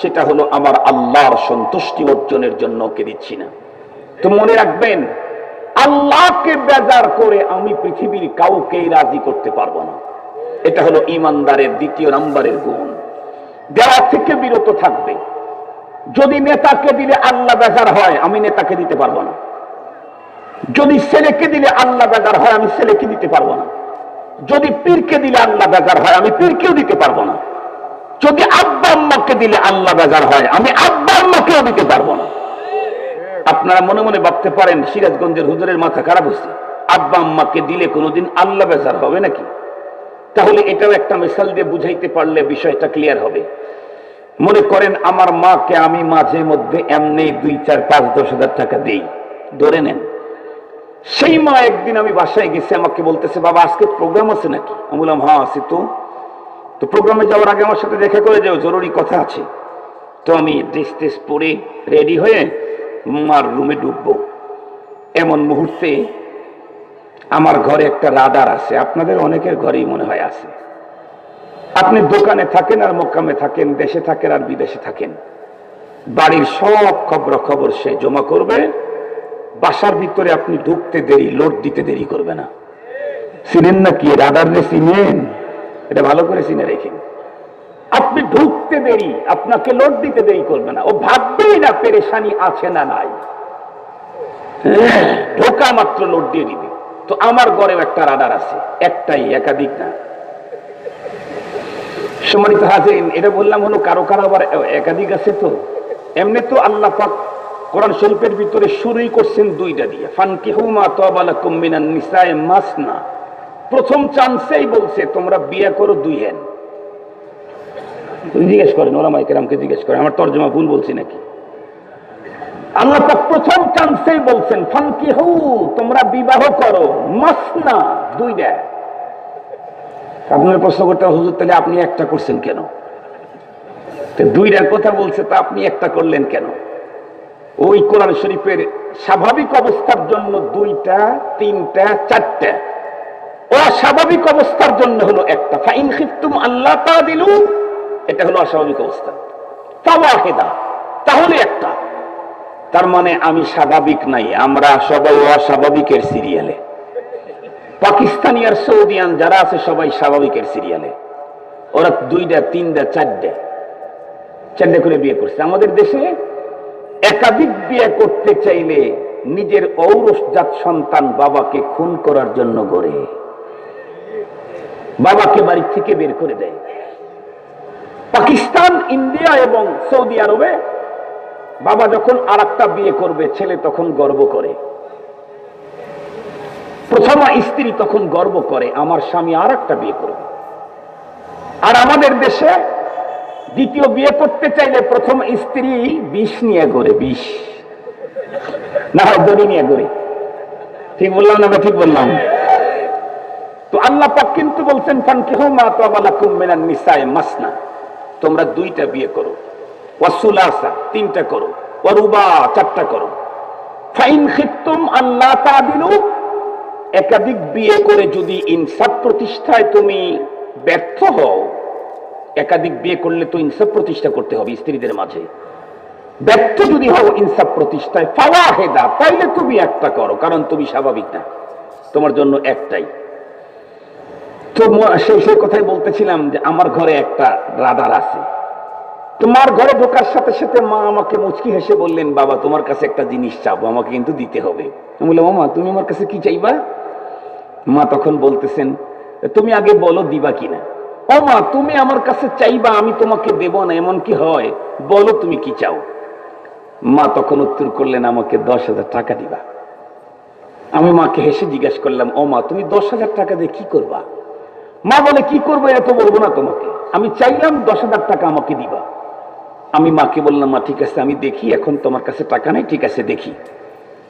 সেটা হলো আমার আল্লাহর সন্তুষ্টি অর্জনের জন্য ওকে দিচ্ছি না। তো মনে রাখবেন, আল্লাহকে বেজার করে আমি পৃথিবীর কাউকেই রাজি করতে পারবো না। এটা হলো ইমানদারের 2 নম্বরের গুণ। দেওয়া থেকে বিরত থাকবে। যদি নেতাকে দিলে আল্লাহ বেজার হয়, আমি নেতাকে দিতে পারবো না। যদি ছেলেকে দিলে আল্লাহ বেজার হয়, আমি ছেলেকে দিতে পারবো না। যদি পীরকে দিলে আল্লাহ বেজার হয়, আমি পীরকেও দিতে পারবো না। যদি আব্বা আম্মাকে দিলে আল্লাহ বেজার হয়, আমি আব্বা আম্মাকেও দিতে পারবো না। আপনারা মনে মনে ভাবতে পারেন, সিরাজগঞ্জের হুজুরের মাথা খারাপ হয়েছে, আব্বা আম্মাকে দিলে কোনোদিন আল্লাহ বেজার হবে নাকি? তাহলে এটাও একটা মিসাল দিয়ে বুঝাইতে পারলে বিষয়টা ক্লিয়ার হবে। মনে করেন আমার মাকে আমি মাঝে মধ্যে এমনি 2, 4, 5, 10 হাজার টাকা দেই, ধরে নেন। সেই মা একদিন আমি বাসায় গেছি, আমাকে বলতেছে, বাবা আজকে প্রোগ্রাম আছে নাকি? আমি বললাম, হ্যাঁ আছে। তো প্রোগ্রামে যাওয়ার আগে আমার সাথে দেখা করে যাও, জরুরি কথা আছে। তো আমি ড্রেস ট্রেস পরে রেডি হয়ে মার রুমে ঢুকবো, এমন মুহূর্তে আমার ঘরে একটা রাডার আছে, আপনাদের অনেকের ঘরেই মনে হয় আছে। আপনি দোকানে থাকেন আর মোকামে থাকেন, দেশে থাকেন আর বিদেশে থাকেন, বাড়ির সব খবর সে জমা করবে, বাসার ভিতরে আপনি ঢুকতে দেরি, লোড দিতে দেরি করবে না। চিনেন না কি রাডার রে? চিনেন? এটা ভালো করে চিনে রেখেন। আপনি ঢুকতে দেরি, আপনাকে লোড দিতে দেরি করবে না। ও ভাববেই না পেরেশানি আছে না নাই, ঢোকা মাত্র লোড দিয়ে দিবে। তো আমার ঘরেও একটা রাডার আছে, একটাই, একাধিক না। সম্মানিত হাজিরিন, এটা বললাম হলো কারো কারো আবার একাধিক আছে। তো এমনি তো আল্লাহ পাক কোরআন শরীফের ভিতরে শুরুই করছেন দুইটা দিয়ে, ফানকিহু মা তাবা লাকুম মিনান নিসায়ে মাসনা। প্রথম চান্সেই বলছে তোমরা বিয়ে করো দুই হেন। জিজ্ঞেস করেন ওলামায়ে কেরামকে, জিজ্ঞেস করেন আমার তরজমা ভুল বলছি নাকি। আল্লাহ পাক প্রথম চান্সেই বলছেন ফানকিহু, তোমরা বিবাহ করো, মাসনা, দুইটা। আপনার প্রশ্ন করতে হুজুর তাহলে আপনি একটা করছেন কেন? দুইটার কথা বলছে তা আপনি একটা করলেন কেন? ওই কোরআন শরীফের স্বাভাবিক অবস্থার জন্য দুইটা, তিনটা, চারটা, অস্বাভাবিক অবস্থার জন্য হলো একটা। ফাইন খিফতুম আল্লাহ তাদিলু, এটা হলো অস্বাভাবিক অবস্থা। ফাওয়াহিদা, তাহলে একটা। তার মানে আমি স্বাভাবিক নাই, আমরা সবাই অস্বাভাবিকের সিরিয়ালে। পাকিস্তানি আর সৌদিয়ান যারা আছে সবাই স্বাভাবিকের সিরিয়ালে। ওরা দুইটা, তিনটা, চারটা করে বিয়ে করছে। আমাদের দেশে একাধিক বিয়ে করতে চাইলে নিজের ঔরসজাত সন্তান বাবাকে খুন করার জন্য গড়ে, বাবাকে বাড়ি থেকে বের করে দেয়। পাকিস্তান, ইন্ডিয়া এবং সৌদি আরবে বাবা যখন আরেকটা বিয়ে করবে, ছেলে তখন গর্ব করে, প্রথম স্ত্রী তখন গর্ব করে আমার স্বামী আরেকটা বিয়ে করবে। আর আমাদের দেশে দ্বিতীয় বিয়ে করতে চাইলে প্রথম স্ত্রী বিষ নিয়ে করে, বিষ না হয় দড়ি নিয়ে করে। ঠিক বললাম না? ঠিক বললাম তো? আল্লাহ পাক কিন্তু বলছেন ফানকিহু মা তাবা লাকুম মিনান নিসায়ে মাসনা, তোমরা দুইটা বিয়ে করো, ওয়া সুলাসা, তিনটা করো, ওয়া রুবা, চারটা করো। ফাইন খিফতুম আল্লাহ তাদিলু, একাধিক বিয়ে করে যদি ইনসাফ প্রতিষ্ঠায় তুমি ব্যর্থ হও, একাধিক বিয়ে করলে তো ইনসাফ প্রতিষ্ঠা করতে হবে স্ত্রীদের মাঝে, ব্যর্থ যদি হও ইনসাফ প্রতিষ্ঠায়, ফাওয়াহিদা, তাইলে তুমি একটা করো, কারণ তুমি স্বাভাবিক না, তোমার জন্য একটাই। তো সেই কথাই বলতেছিলাম যে আমার ঘরে একটা রাডার আছে। তোমার ঘরে ঢোকার সাথে সাথে মা আমাকে মুচকি হেসে বললেন বাবা তোমার কাছে একটা জিনিস চাবো, আমাকে কিন্তু দিতে হবে। আমি বললাম মা তুমি আমার কাছে কি চাইবা? মা তখন বলতেছেন তুমি আগে বলো দিবা কিনা। ও মা তুমি আমার কাছে চাইবা, আমি তোমাকে দেব না, এমন কি হয়? বলো তুমি কি চাও। মা তখন উত্তর করলেন আমাকে 10,000 টাকা দিবা। আমি মাকে হেসে জিজ্ঞাসা করলাম ও মা তুমি 10,000 টাকা দিয়ে কি করবা? মা বলে কি করবো এটা তো বলবো না তোমাকে, আমি চাইলাম 10,000 টাকা আমাকে দিবা। আমি মাকে বললাম মা ঠিক আছে আমি দেখি, এখন তোমার কাছে টাকা নেই, ঠিক আছে দেখি।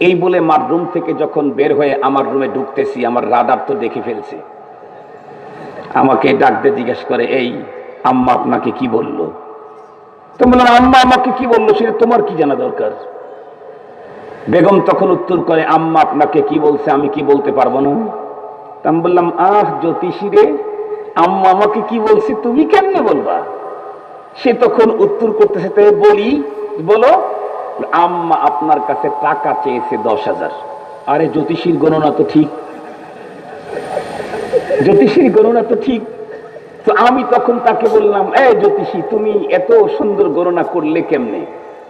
এই বলে মার রুম থেকে যখন বের হয়ে আমার রুমে ঢুকতেছি, আমার রাডার তো দেখে ফেলছে। আমাকে ডাক দিয়ে জিজ্ঞাসা করে এই আম্মা আপনাকে কি বললো? তো বললাম আম্মা আমাকে কি বললো সেটা তোমার কি জানা দরকার? বেগম তখন উত্তর করে আম্মা আপনাকে কি বলছে আমি কি বলতে পারবো না? আমি বললাম আহ জ্যোতিষী রে, আম্মা আমাকে কি বলছে তুমি কেমনে বলবা? সে তখন উত্তর করতেছে তাই বলি, বলো। আম্মা আপনার কাছে টাকা চেয়েছে 10,000। আরে জ্যোতিষীর গণনা তো ঠিক, জ্যোতিষীর গণনা তো ঠিক। তো আমি তখন তাকে বললাম এ জ্যোতিষী তুমি এত সুন্দর গণনা করলে কেমনে?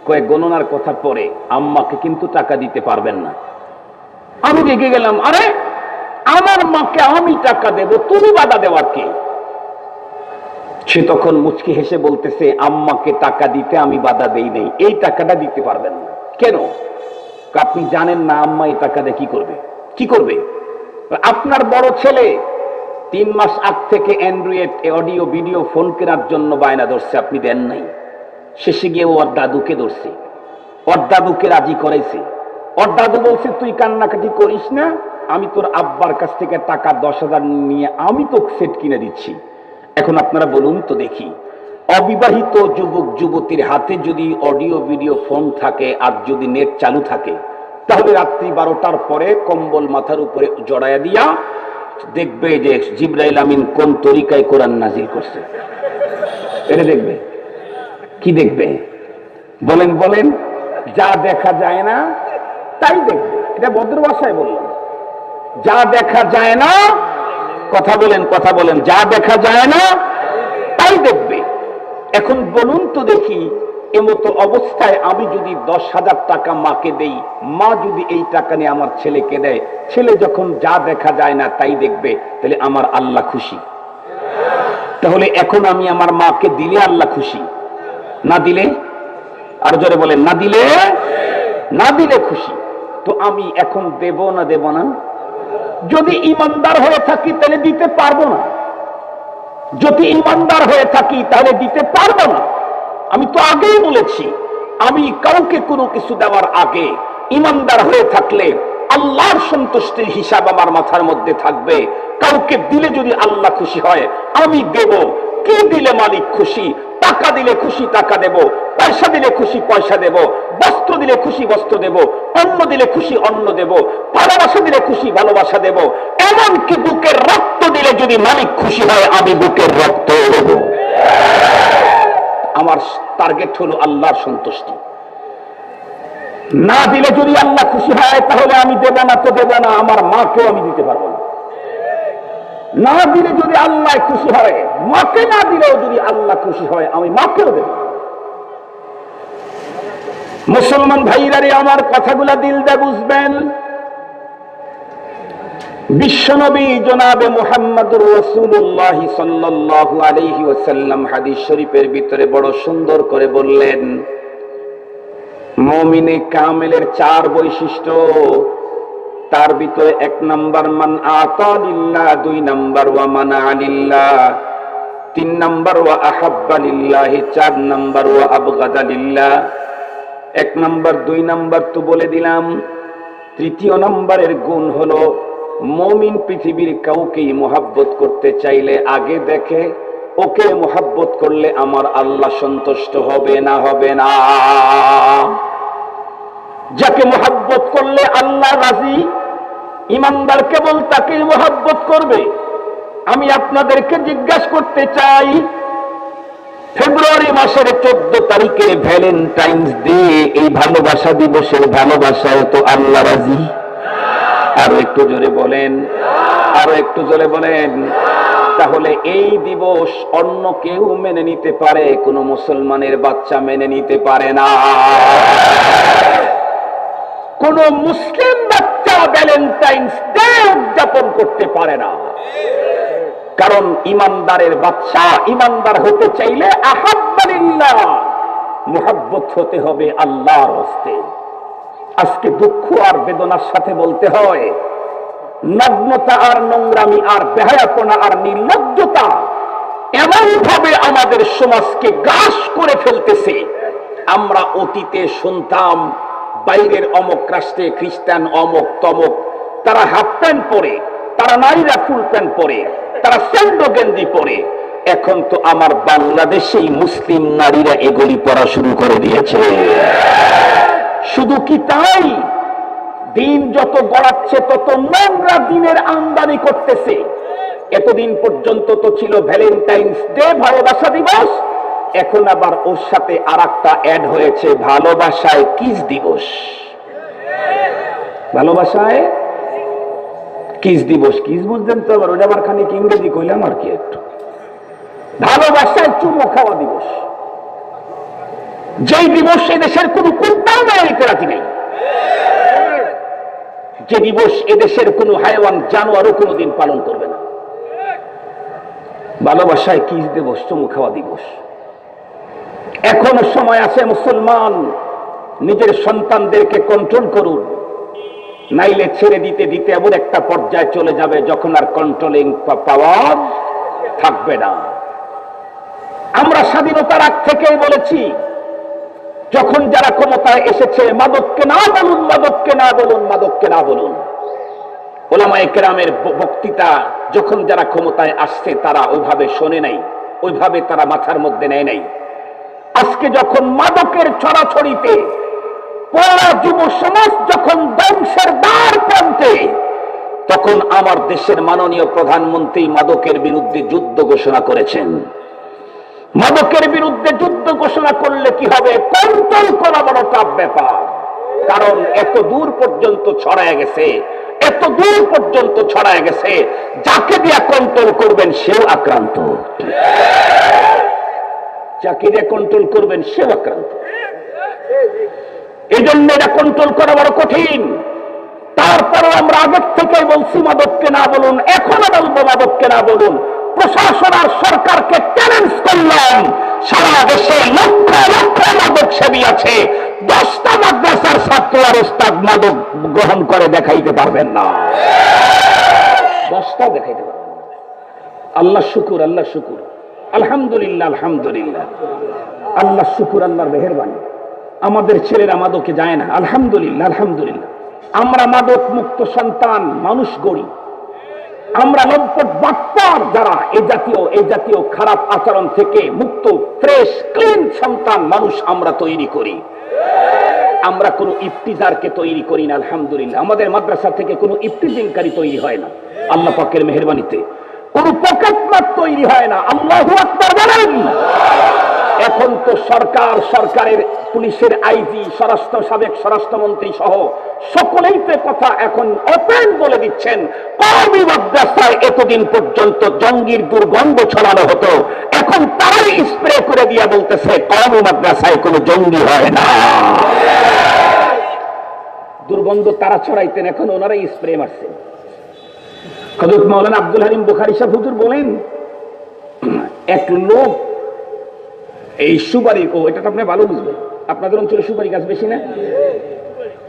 কয়েক গণনার কথা পরে আম্মাকে কিন্তু টাকা দিতে পারবেন না। আমি রেগে গেলাম, আরে আমার মাকে আমি টাকা দেব, তুমি বাধা দেওয়ার কে? সে তখন মুচকি হেসে বলতেছে আম্মাকে টাকা দিতে আমি বাধা দেই নাই, এই টাকাটা দিতে পারবেন না কেন? আপনি জানেন না আম্মা এই টাকা দিয়ে কি করবে? কি করবে? আপনার বড় ছেলে 3 মাস আগ থেকে অ্যান্ড্রয়েড অডিও ভিডিও ফোন কেনার জন্য বায়না ধরছে, আপনি দেন নাই। শেষে গিয়ে ওর দাদুকে ধরছে, ওর দাদুকে রাজি করেছে। ওর দাদু বলছে তুই কান্নাকাটি করিস না, আমি তোর আব্বার কাছ থেকে টাকা 10,000 নিয়ে আমি তো সেট কিনে দিচ্ছি। এখন আপনারা বলুন তো দেখি, অবিবাহিত যুবক যুবতীর হাতে যদি অডিও ভিডিও ফোন থাকে আর যদি নেট চালু থাকে, তাহলে রাত্রি 12টার পরে কম্বল মাথার উপরে জড়াইয়া দিয়া দেখবে যে জিবরাইল আমিন কোন তরিকায় কোরআন নাজিল করছে। এটা দেখবে। কি দেখবে? বলেন বলেন, যা দেখা যায় না তাই দেখবে। এটা ভদ্র ভাষায় বললাম। যা দেখা যায় না, কথা বলেন, যা দেখা যায় না তাই দেখবে। এখন বলুন তো দেখি, এমতো অবস্থায় আমি যদি 10,000 টাকা মাকে দেই, মা যদি এই টাকা নিয়ে আমার ছেলেকে দেয়, ছেলে যখন যা দেখা যায় না তাই দেখবে, তাহলে আমার আল্লাহ খুশি? তাহলে এখন আমি আমার মাকে দিলে আল্লাহ খুশি, না দিলে? আর জোরে বলেন, না দিলে খুশি। তো আমি এখন দেব না দেব না? যদি ইমানদার হয়ে থাকি তাহলে দিতে পারবো না, যদি ইমানদার হয়ে থাকি তাহলে দিতে পারবো না। আমি তো আগেই বলেছি, আমি কাউকে কোনো কিছু দেওয়ার আগে ইমানদার হয়ে থাকলে আল্লাহর সন্তুষ্টির হিসাব আমার মাথার মধ্যে থাকবে। কাউকে দিলে যদি আল্লাহ খুশি হয় আমি দেব। কি দিলে মালিক খুশি? টাকা দিলে খুশি টাকা দেব, পয়সা দিলে খুশি পয়সা দেব, বস্ত্র দিলে খুশি বস্ত্র দেব, অন্ন দিলে খুশি অন্ন দেব, ভালোবাসা দিলে খুশি ভালোবাসা দেব। এমনকি বুকের রক্ত দিলে যদি মালিক খুশি হয় আমি বুকের রক্ত দেব। আমার টার্গেট হলো আল্লাহর সন্তুষ্টি। না দিলে যদি আল্লাহ খুশি হয় তাহলে আমি দেব না তো দেব না, আমার মাকেও আমি দিতে পারবো না। না দিলে যদি আল্লাহ খুশি হয়, মাকে না দিলেও যদি আল্লাহ খুশি হয় আমি মাকেও দেব। মুসলমান ভাইরা রে, আমার কথাগুলা দিল দিয়ে বুঝবেন। বিশ্বনবী জনাবে মুহাম্মদুর রাসূলুল্লাহ সাল্লাল্লাহু আলাইহি ওয়াসাল্লাম হাদিস শরীফের ভিতরে বড় সুন্দর করে বললেন, মুমিনে কামেলের 4 বৈশিষ্ট্য। তার ভিতরে 1 নাম্বার মান আতা লিল্লাহ, 2 নাম্বার ওয়া মানা লিল্লাহ, 3 নাম্বার ওয়া আহাব্বা লিল্লাহ, 4 নাম্বার ওয়া আবগাদা লিল্লাহ। 1 নাম্বার 2 নাম্বার তো বলে দিলাম। 3য় নাম্বারের গুণ হলো মুমিন পৃথিবীর কাউকেই মোহাব্বত করতে চাইলে আগে দেখে ওকে মোহাব্বত করলে আমার আল্লাহ সন্তুষ্ট হবে না হবে না? যাকে মোহাব্বত করলে আল্লাহ রাজি, ইমানদার কেবল তাকেই মোহাব্বত করবে। আমি আপনাদেরকে জিজ্ঞাসা করতে চাই, ফেব্রুয়ারি মাসের 14 তারিখে ভ্যালেন্টাইন্স ডে, এই ভালোবাসা দিবসের ভালোবাসায় তো আল্লাহ রাজি? আরো একটু জোরে বলেন, আরো একটু জোরে বলেন। তাহলে এই দিবস অন্য কেউ মেনে নিতে পারে, কোন মুসলমানের বাচ্চা মেনে নিতে পারে না। কোন মুসলিম বাচ্চা ভ্যালেন্টাইন্স ডে উদযাপন করতে পারে না। কারণ ইমানদারের বাচ্চা ইমানদার হতে চাইলে আহাব্বা লিল্লাহ, মুহাব্বত হতে হবে আল্লাহর হস্তে। আজকে দুঃখ আর বেদনার সাথে বলতে হয়, নগ্নতা আর নোংরামি আর বেহায়াপনা আর নির্লজ্জতা এমন ভাবে আমাদের সমাজকে গ্রাস করে ফেলতেছে। আমরা অতীতে শুনতাম বাইরের অমুক রাষ্ট্রে খ্রিস্টান অমুক তমুক, তারা হাফ প্যান্ট পরে, তারা নারীরা ফুল প্যান্ট পরে, তারা স্যান্ডো গেঞ্জি পরে। এখন তো আমার বাংলাদেশেই মুসলিম নারীরা এগুলি পরা শুরু করে দিয়েছে। শুধু কি তাই, দিন যত গড়াচ্ছে তত নোংরা দিনের আমদানি করতেছে। এতদিন পর্যন্ত তো ছিল ভ্যালেন্টাইন্স ডে, ভালোবাসা দিবস, এখন আবার ওর সাথে আরেকটা অ্যাড হয়েছে ভালোবাসায় কিস দিবস। ভালোবাসায় কিস দিবস, কিস বুঝলেন তো? আবার ওটা আবার খানিক ইংরেজি কইলাম আর কি একটু। ভালোবাসায় চুমো খাওয়া দিবস, যেই দিবস এদেশের কোন কুত্তাও নেই, রাজি নেই। যে দিবস এদেশের কোন হায়াওয়ান জানোয়ারও কোনোদিন পালন করবে না। ভালোবাসায় কিস দিবস, চুমো খাওয়া দিবস। এখনো সময় আছে মুসলমান, নিজের সন্তানদেরকে কন্ট্রোল করুন, নাইলে ছেড়ে দিতে দিতে এমন একটা পর্যায়ে চলে যাবে যখন আর কন্ট্রোলিং পাওয়ার থাকবে না। আমরা স্বাধীনতার আগ থেকেই বলেছি, যখন যারা ক্ষমতায় এসেছে মাদককে না বলুন, মাদককে না বলুন, মাদককে না বলুন। ওলামায়ে কেরামের বক্তৃতা যখন যারা ক্ষমতায় আসছে তারা ওইভাবে শোনে নাই, ওইভাবে তারা মাথার মধ্যে নেয় নাই। আজকে যখন মাদকের ছড়াছড়িতে পুরো যুব সমাজ যখন ধ্বংসের দ্বার প্রান্তে, তখন আমার দেশের মাননীয় প্রধানমন্ত্রী মাদকের বিরুদ্ধে যুদ্ধ ঘোষণা করেছেন। মাদকের বিরুদ্ধে যুদ্ধ ঘোষণা করলে কি হবে? কন্ট্রোল করা বড় টাফ ব্যাপার। কারণ এত দূর পর্যন্ত ছড়ায় গেছে, এত দূর পর্যন্ত ছড়ায় গেছে, যাকে দিয়ে কন্ট্রোল করবেন সেও আক্রান্ত, যাকে দিয়ে কন্ট্রোল করবেন সেও আক্রান্ত। এই জন্য এটা কন্ট্রোল করা বড় কঠিন। তারপরে আমরা আগের থেকে বলছি মাদককে না বলুন, এখনো বলবো মাদককে না বলুন। প্রশাসন আর সরকারকে চ্যালেঞ্জ করলাম, সারা দেশে লক্ষ লক্ষ মাদক সেবী আছে, 10টা মাদ্রাসার ছাত্র আর ওস্তাদ মাদক গ্রহণ করে দেখাইতে পারবেন না, 10টা দেখাইতে পারবেন না। আল্লাহ শুকুর, আল্লাহ শুকুর, আলহামদুলিল্লাহ, আলহামদুলিল্লাহ, আল্লাহ শুকুর, আল্লাহর মেহেরবানি। আমাদের ছেলেরা মাদকে যায় না, আলহামদুলিল্লাহ, আলহামদুলিল্লাহ। আমরা মাদক মুক্ত সন্তান মানুষ গড়ি। আমরা লম্পট বাটপার যারা এই জাতীয় খারাপ আচরণ থেকে মুক্ত ফ্রেশ ক্লিন সন্তান মানুষ আমরা তৈরি করি। আমরা কোনো ইফতিজারকে তৈরি করি না, আলহামদুলিল্লাহ। আমাদের মাদ্রাসা থেকে কোনো ইফতিজিংকারী তৈরি হয় না, আল্লাহ পাকের মেহেরবানিতে। কোনো পকেটমার তৈরি হয় না, আল্লাহু আকবার বলেন। এখন তো সরকারের পুলিশের আইজি, সাবেক স্বরাষ্ট্রমন্ত্রী সহ সকলেই তো কথা এখন ওপেন বলে দিচ্ছেন, কওমি মাদ্রাসায় এতদিন পর্যন্ত জঙ্গির দুর্গন্ধ ছড়ানো হতো, এখন তারাই স্প্রে করে দিয়ে বলতেছে কওমি মাদ্রাসায় কোনো জঙ্গি হয় না। দুর্গন্ধ তারা ছড়াইতেন, এখন ওনারাই স্প্রে মারছেন। হযরত মাওলানা আব্দুল হালিম বুখারী সাহেব হুজুর বলেন, এক লোক এই সুপারি, এটা তো আপনি ভালো বুঝবেন, আপনাদের অঞ্চলে সুপারি গাছ বেশি না?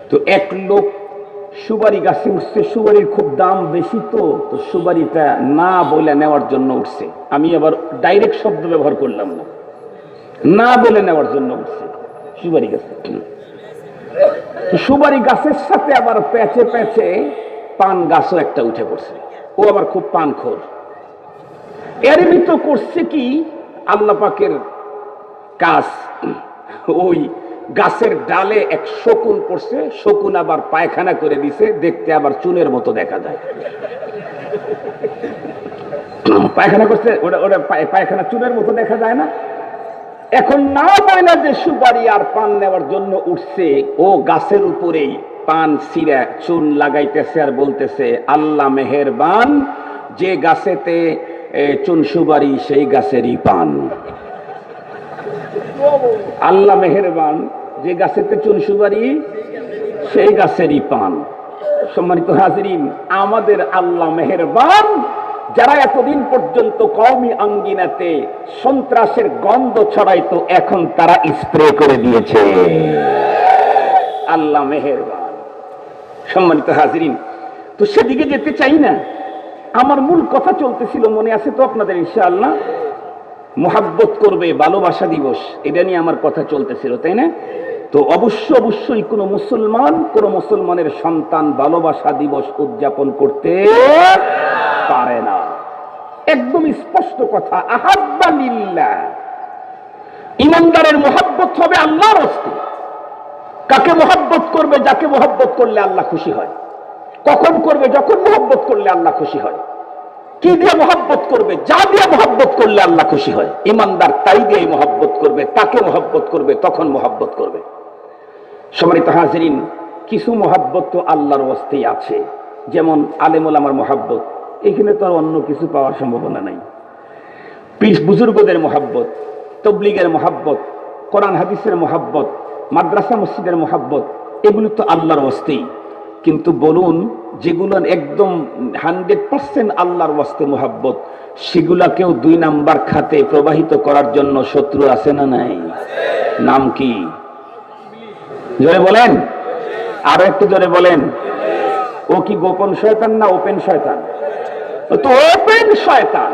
তো এক লোক সুপারি গাছে উঠছে, সুপারির খুব দাম বেশি, তো সুপারিটা না বলে নেওয়ার জন্য উঠছে। আমি আবার ডাইরেক্ট শব্দ ব্যবহার করলাম না, না বলে নেওয়ার জন্য উঠছে সুপারি গাছে। সুপারি গাছের সাথে আবার প্যাচে প্যাচে পান গাছও একটা উঠে পড়ছে। ও আবার খুব পানখোর। এর ভিতর করছে কি, আল্লাহ পাকের কাজ, ওই গাছের ডালে এক শকুন পড়ছে, শকুন আবার পায়খানা করে দিছে, দেখতে আবার চুনের মতো দেখা যায়। পায়খানা করছে, ওটা পায়খানা চুনের মতো দেখা যায় না? এখন না বলে যে সুপারি আর পান নেওয়ার জন্য উঠছে, ও গাছের উপরেই পান ছিঁড়া চুন লাগাইতেছে আর বলতেছে আল্লাহ মেহেরবান, যে গাছেতে চুন সুপারি সেই গাছেরই পান। আল্লাহ মেহেরবান, যে গাছেতে চুন সুপারি সেই গাছেরই পান। সম্মানিত হাজিরিন, আমাদের আল্লাহ মেহেরবান, যারা এতদিন পর্যন্ত কওমি আঙ্গিনাতে সন্ত্রাসের গন্ধ ছড়াইতো, এখন তারা স্প্রে করে দিয়েছে। আল্লাহ মেহেরবান। সম্মানিত হাজিরিন, তো সেদিকে যেতে চাই না। আমার মূল কথা চলতেছিল, মনে আছে তো আপনাদের ইনশাআল্লাহ? মোহাব্বত করবে, ভালোবাসা দিবস, এটা নিয়ে আমার কথা চলতেছিল, তাই না? তো অবশ্যই কোনো মুসলমানের সন্তান ভালোবাসা দিবস উদযাপন করতে পারে না। একদম স্পষ্ট কথা। আহাব্বা লিল্লাহ, ইমানদারের মোহাব্বত হবে আল্লাহর রাস্তে। কাকে মোহাব্বত করবে? যাকে মোহাব্বত করলে আল্লাহ খুশি হয়। কখন করবে? যখন মোহাব্বত করলে আল্লাহ খুশি হয়। কি দিয়ে মোহাব্বত করবে? যা দিয়ে মোহাব্বত করলে আল্লাহ খুশি হয়। ইমানদার তাই দিয়ে মোহাব্বত করবে, তাকে মোহাব্বত করবে, তখন মোহাব্বত করবে। সম্মানিত হাজিরিন, কিছু মোহাব্বত তো আল্লাহর ওয়াস্তেই আছে, যেমন আলেম ওলামার মোহাব্বত। এখানে তো আর অন্য কিছু পাওয়ার সম্ভাবনা নাই। পীর বুজুর্গদের মোহাব্বত, তবলিগের মোহাব্বত, কোরআন হাদিসের মোহাব্বত, মাদ্রাসা মসজিদের মোহাব্বত, এগুলো তো আল্লাহর ওয়াস্তেই। কিন্তু বলুন, যেগুলো একদম 100% আল্লাহর ওয়াস্তে মোহাব্বত, সেগুলাকেও 2 নাম্বার খাতে প্রবাহিত করার জন্য শত্রু আছে না নাই? নাম কি? জোরে বলেন, আরো একটু জোরে বলেন। ও কি গোপন শয়তান না ওপেন শয়তান? তো ওপেন শয়তান,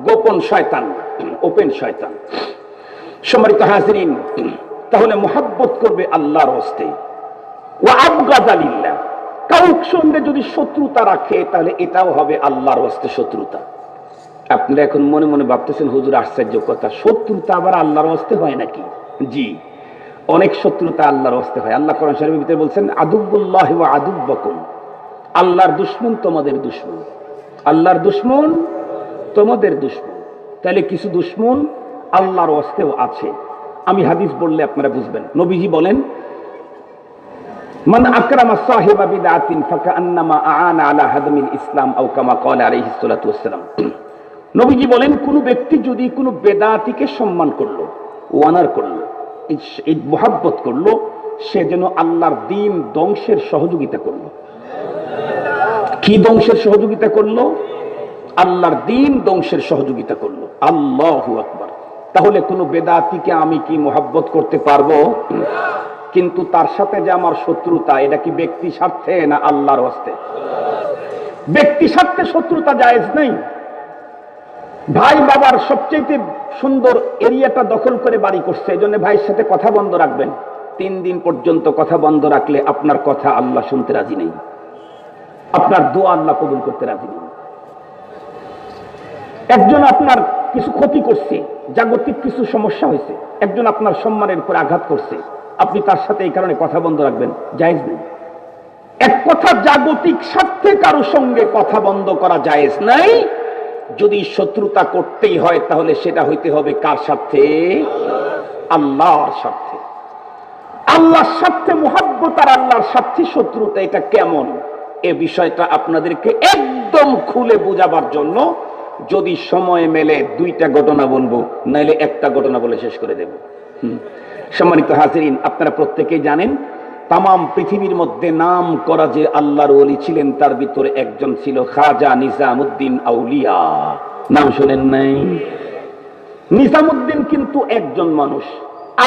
গোপন শয়তান, ওপেন শয়তান। সম্মানিত হাজিরিন, তাহলে মোহাব্বত করবে আল্লাহর ওয়াস্তে। ওয়া আবগাদা লিল্লাহ, কারোর সঙ্গে যদি শত্রুতা রাখে তাহলে এটাও হবে আল্লাহর ওয়াস্তে শত্রুতা। আপনারা এখন মনে মনে ভাবতেছেন, হুজুর আশ্চর্য কথা, শত্রুতা আবার আল্লাহর ওয়াস্তে হয় নাকি? জি, অনেক শত্রুতা আল্লাহর ওয়াস্তে হয়। আল্লাহ কোরআন শরীফের ভিতরে বলছেন, আদুব্বুল্লাহি ওয়া আদুব্বাকুম, আল্লাহর দুশমন তোমাদের দুশমন, আল্লাহর দুশমন তোমাদের দুশমন। তাহলে কিছু দুশমন আল্লাহর ওয়াস্তেও আছে। আমি হাদিস বললে আপনারা বুঝবেন। নবীজি বলেন, মান আকরামা সাহিবা বিদআতিন ফাকান্নামা আআনা আলা হাদমিল ইসলাম আও কামা ক্বালা আলাইহিস সালাতু ওয়াসসালাম। নবীজি বলেন, কোন ব্যক্তি যদি কোনো বেদাতিকে সম্মান করলো, অনার করলো, এই মোহাব্বত করলো, সে যেন আল্লাহর দ্বীন ধ্বংসের সহযোগিতা করলো। কি ধ্বংসের সহযোগিতা করলো? আল্লাহর দ্বীন ধ্বংসের সহযোগিতা করলো। আল্লাহু আকবার। তাহলে কোন বেদাতিকে আমি কি মোহাব্বত করতে পারবো? কিন্তু তার সাথে যে আমার শত্রুতা, এটা কি ব্যক্তি স্বার্থে না আল্লাহর হস্তে? ব্যক্তি স্বার্থে শত্রুতা জায়েজ নেই। ভাই বাবার সবচেয়ে সুন্দর এরিয়াটা দখল করে বাড়ি করছে, এই জন্য ভাইয়ের সাথে কথা বন্ধ রাখবেন। 3 দিন পর্যন্ত কথা বন্ধ রাখলে আপনার কথা আল্লাহ শুনতে রাজি নেই, আপনার দোয়া আল্লাহ কবুল করতে রাজি নেই। একজন আপনার কিছু ক্ষতি করছে, জাগতিক কিছু সমস্যা হয়েছে, একজন আপনার সম্মানের উপর আঘাত করছে, আপনি তার সাথে এই কারণে কথা বন্ধ রাখবেন, জায়েজ নেই। এক কথা, জাগতিক স্বার্থে কারো সঙ্গে কথা বন্ধ করা জায়েজ নাই। যদি শত্রুতা করতেই হয় তাহলে সেটা হইতে হবে কার স্বার্থে? আল্লাহর স্বার্থে। আল্লাহর স্বার্থে মুহাব্বত আর আল্লাহর স্বার্থে শত্রুতা, এটা কেমন? এ বিষয়টা আপনাদেরকে একদম খুলে বোঝাবার জন্য যদি সময় মেলে 2টা ঘটনা বলবো, নাইলে একটা ঘটনা বলে শেষ করে দেব। সম্মানিত হাজিরিন, আপনারা প্রত্যেকেই জানেন তামাম পৃথিবীর মধ্যে নাম করা যে আল্লাহর ওলি ছিলেন, তার ভিতরে একজন ছিল খাজা নিজামুদ্দিন আউলিয়া। নাম শুনেন নাই? নিজামুদ্দিন কিন্তু একজন মানুষ,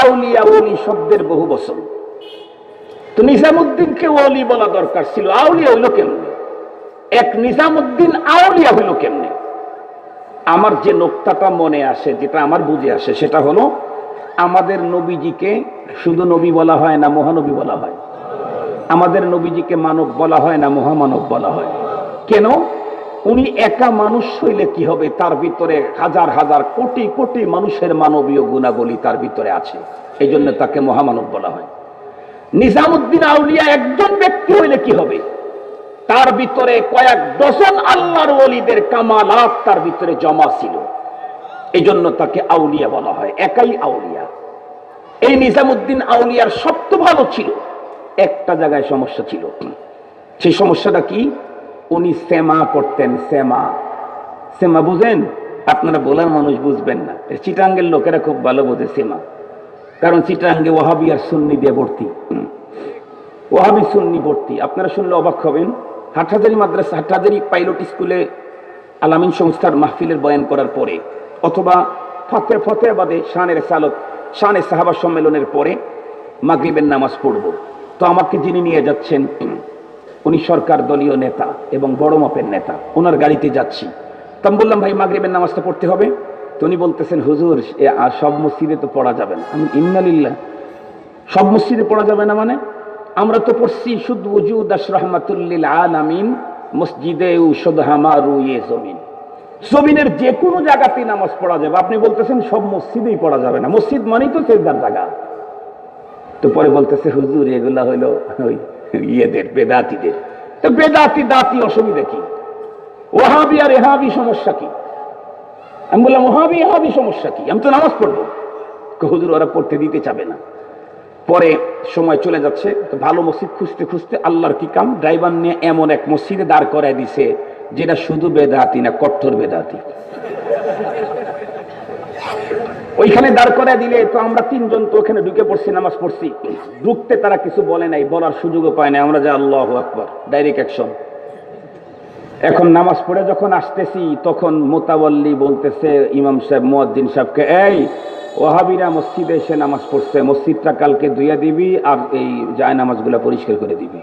আউলিয়া ওলি শব্দের বহু বচন। তো নিজামুদ্দিনকে ওলি বলা দরকার ছিল, আউলিয়া হইল কেমনে? এক নিজামুদ্দিন আউলিয়া হইল কেমনে? আমার যে নোক্তাটা মনে আসে, যেটা আমার বুঝে আসে, সেটা হলো আমাদের নবীজিকে শুধু নবী বলা হয় না মহানবী বলা হয়? আমাদের নবীজিকে মানব বলা হয় না মহামানব বলা হয়? কেন? উনি একা মানুষ হইলে কি হবে, তার ভিতরে হাজার হাজার কোটি কোটি মানুষের মানবীয় গুণাবলী তার ভিতরে আছে, এই জন্য তাকে মহামানব বলা হয়। নিজামুদ্দিন আউলিয়া একজন ব্যক্তি হইলে কি হবে, তার ভিতরে কয়েক ডজন আল্লাহর ওলিদের কামালাত তার ভিতরে জমা ছিল, এই জন্য তাকে আউলিয়া বলা হয়, একাই আউলিয়া। এই নিজামুদ্দিন আউলিয়ার সবচেয়ে ভালো ছিল, একটা জায়গায় সমস্যা ছিল। সেই সমস্যাটা কি? উনি সেমা করতেন। সেমা, সেমা বুঝেন? আপনারা বলার মানুষ বুঝবেন না, চিটাঙ্গের লোকেরা খুব ভালো বোঝে সেমা, কারণ চিটাঙ্গে ওয়াহাবি আর সুন্নি দিয়ে ভর্তি, ওয়াহাবি সুন্নি ভর্তি। আপনারা শুনলে অবাক হবেন, হাটহাজারী মাদ্রাসা, হাটহাজারী পাইলট স্কুলে আলামিন সংস্থার মাহফিলের বয়ান করার পরে, অথবা ফতেহাবাদে শানে রিসালত, শানে সাহাবা সম্মেলনের পরে মাগরিবের নামাজ পড়ব, তো আমাকে যিনি নিয়ে যাচ্ছেন উনি সরকার দলীয় নেতা এবং বড় মাপের নেতা, ওনার গাড়িতে যাচ্ছি। তো আমি বললাম, ভাই মাগরিবের নামাজটা পড়তে হবে। তো উনি বলতেছেন, হুজুর সব মসজিদে তো পড়া যাবে না। আমি ইন্নালিল্লাহ, সব মসজিদে পড়া যাবে না মানে? আমরা তো পড়ছি শুধু ওজুদ আশরাহমাতুল লিল আলামিন মসজিদে উশুদ হামারু ইয়ে জমিন, জমিনের যে কোনো জায়গাতেই নামাজ পড়া যাবে। আপনি বলতেছেন সব মসজিদেই পড়া যাবে না, মসজিদ মানেই তো সেজদার জায়গা। তো পরে বলতেছে, হুজুর এগুলা হইলো ওই ইয়েদের, বেদাতিদের। তো বেদাতি দাতি অসুবিধা কি? ওয়াহাবি আর এহাবি সমস্যা কি? আমি বললাম, ওয়াহাবি এহাবি সমস্যা কি? আমি তো নামাজ পড়বো। হুজুর ওরা পড়তে দিতে চাবে না। পরে সময় চলে যাচ্ছে, তো ভালো মসজিদ খুঁজতে খুঁজতে আল্লাহর কি কাম, ড্রাইভার নিয়ে এমন এক মসজিদে দাঁড় করায় দিছে যেটা শুধু বেদাতি না, কট্টর বেদাতি। ওইখানে দাঁড় করায় দিলে তো আমরা 3 জন তো ওখানে ঢুকে পড়ছি, নামাজ পড়ছি। ঢুকতে তারা কিছু বলে নাই, বলার সুযোগও পায় নাই, আমরা যে আল্লাহু আকবার, ডাইরেক্ট অ্যাকশন। এখন নামাজ পড়ে যখন আসতেছি, তখন মোতাওয়াল্লি বলতেছে ইমাম সাহেব, মুয়াজ্জিন সাহেবকে, এই ওয়াহাবিরা মসজিদে এসে নামাজ পড়ছে, মসজিদটা কালকে ধুইয়া দিবি আর এই যায় নামাজগুলা পরিষ্কার করে দিবি।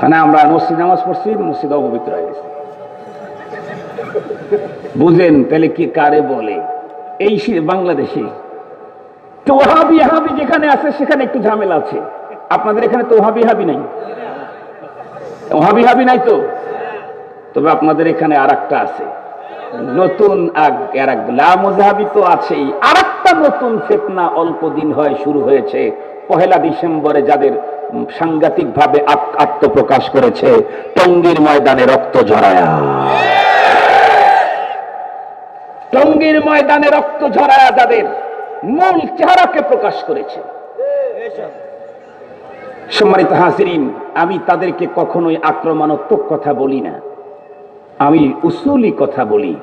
মানে আমরা মসজিদ নামাজ পড়ছি, মসজিদ অপবিত্র হয়ে গেছে। বুঝেন তাহলে কি কারে বলে? এই বাংলাদেশে তো ওয়াহাবি হাবি যেখানে আছে সেখানে একটু ঝামেলা আছে। আপনাদের এখানে তো ওয়াহাবি হাবি নাই, ওয়াহাবি হাবি নাই তো, তবে আপনাদের এখানে আরেকটা আছে, নতুন লামুজাহাবি তো আছেই, আরেকটা নতুন ফিতনা অল্প দিন হয় শুরু হয়েছে, 1 ডিসেম্বরে যাদের সাংঘাতিক ভাবে আত্মপ্রকাশ করেছে, টঙ্গীর ময়দানে রক্ত ঝরায়া, টঙ্গীর ময়দানে রক্ত ঝরায়া যাদের মূল চেহারাকে প্রকাশ করেছে। সম্মানিত হাজিরিন, আমি তাদেরকে কখনোই আক্রমণাত্মক কথা বলি না, আমি উসুলি কথা বলি।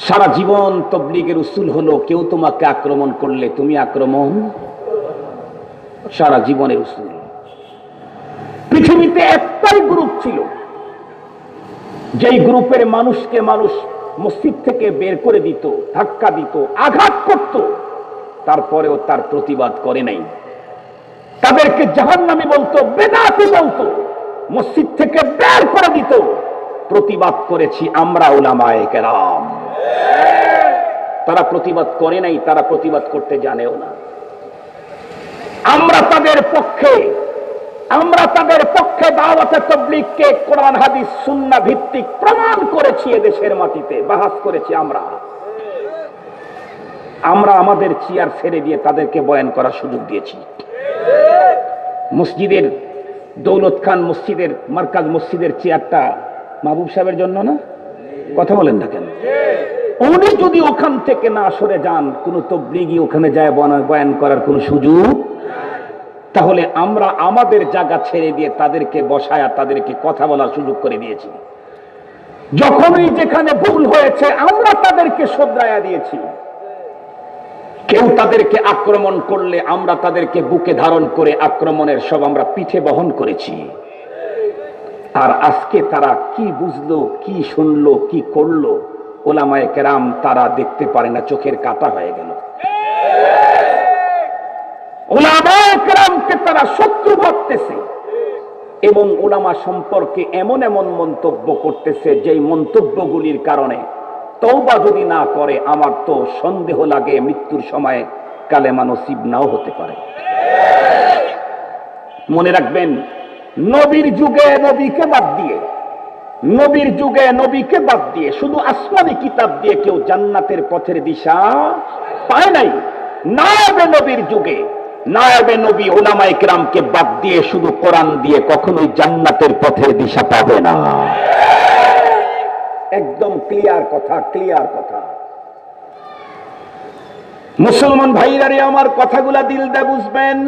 সারা জীবন তবলিগের উসুল হলো কেউ তোমাকে আক্রমণ করলে তুমি আক্রমণ, সারা জীবনের উসুল। পৃথিবীতে একটাই গ্রুপ ছিল, যেই গ্রুপের মানুষকে মানুষ মসজিদ থেকে বের করে দিত, ধাক্কা দিত, আঘাত করত, তারপরেও তার প্রতিবাদ করে নাই। তাদেরকে জাহান্নামী বলতো, বেদাতি বলতো, মসজিদ থেকে বের করে দিত, প্রতিবাদ করেছি আমরা উলামায়ে কেরাম। তারা প্রতিবাদ করে নাই, তারা প্রতিবাদ করতে জানেও না। আমরা তাদের পক্ষে দাওয়াতে তাবলীগকে কোরআন হাদিস সুন্নাহ ভিত্তিক প্রমাণ করেছি, এদেশের মাটিতে বাহাস করেছি। আমরা আমাদের চেয়ার ছেড়ে দিয়ে তাদেরকে বয়ান করার সুযোগ দিয়েছি। মসজিদের দৌলত খান মসজিদের মার্কাজ মসজিদের চেয়ারটা মাহবুব সাহেবের জন্য না? কথা বলেন না কেন? উনি যদি ওখান থেকে না সরে যান, কোন তাবলীগী ওখানে যায় বয়ান করার কোন সুযোগ, তাহলে আমরা আমাদের জায়গা ছেড়ে দিয়ে তাদেরকে বসায়া তাদেরকে কথা বলার সুযোগ করে দিয়েছি। যখনই যেখানে ভুল হয়েছে আমরা তাদেরকে শুধরায়া দিয়েছি। কেউ তাদেরকে আক্রমণ করলে আমরা তাদেরকে বুকে ধারণ করে আক্রমণের সব আমরা পিঠে বহন করেছি। আর আজকে তারা কি বুঝলো, কি শুনলো, কি করলো, উলামায়ে কেরাম তারা দেখতে পারে না, চোখের কাটা হয়ে গেল। উলামায়ে কেরামকে তারা শত্রু ভাবতেছে এবং উলামা সম্পর্কে এমন এমন মন্তব্য করতেছে, যেই মন্তব্যগুলির কারণে তওবা যদি না করে আমার তো সন্দেহ লাগে মৃত্যুর সময় কালেমা নসিব নাও হতে পারে। মনে রাখবেন, নবীর যুগে নবীকে বাদ দিয়ে শুধু আসমানি কিতাব দিয়ে কেউ জান্নাতের পথের দিশা পায় নাই। নায়েবে নবীর যুগে নায়েবে নবী উলামায়ে কেরামকে বাদ দিয়ে শুধু কোরআন দিয়ে কখনোই জান্নাতের পথের দিশা পাবে না। একদম ক্লিয়ার কথা। মুসলমান ভাইরারে আমার কথাগুলা দিল দিয়ে বুঝবেন।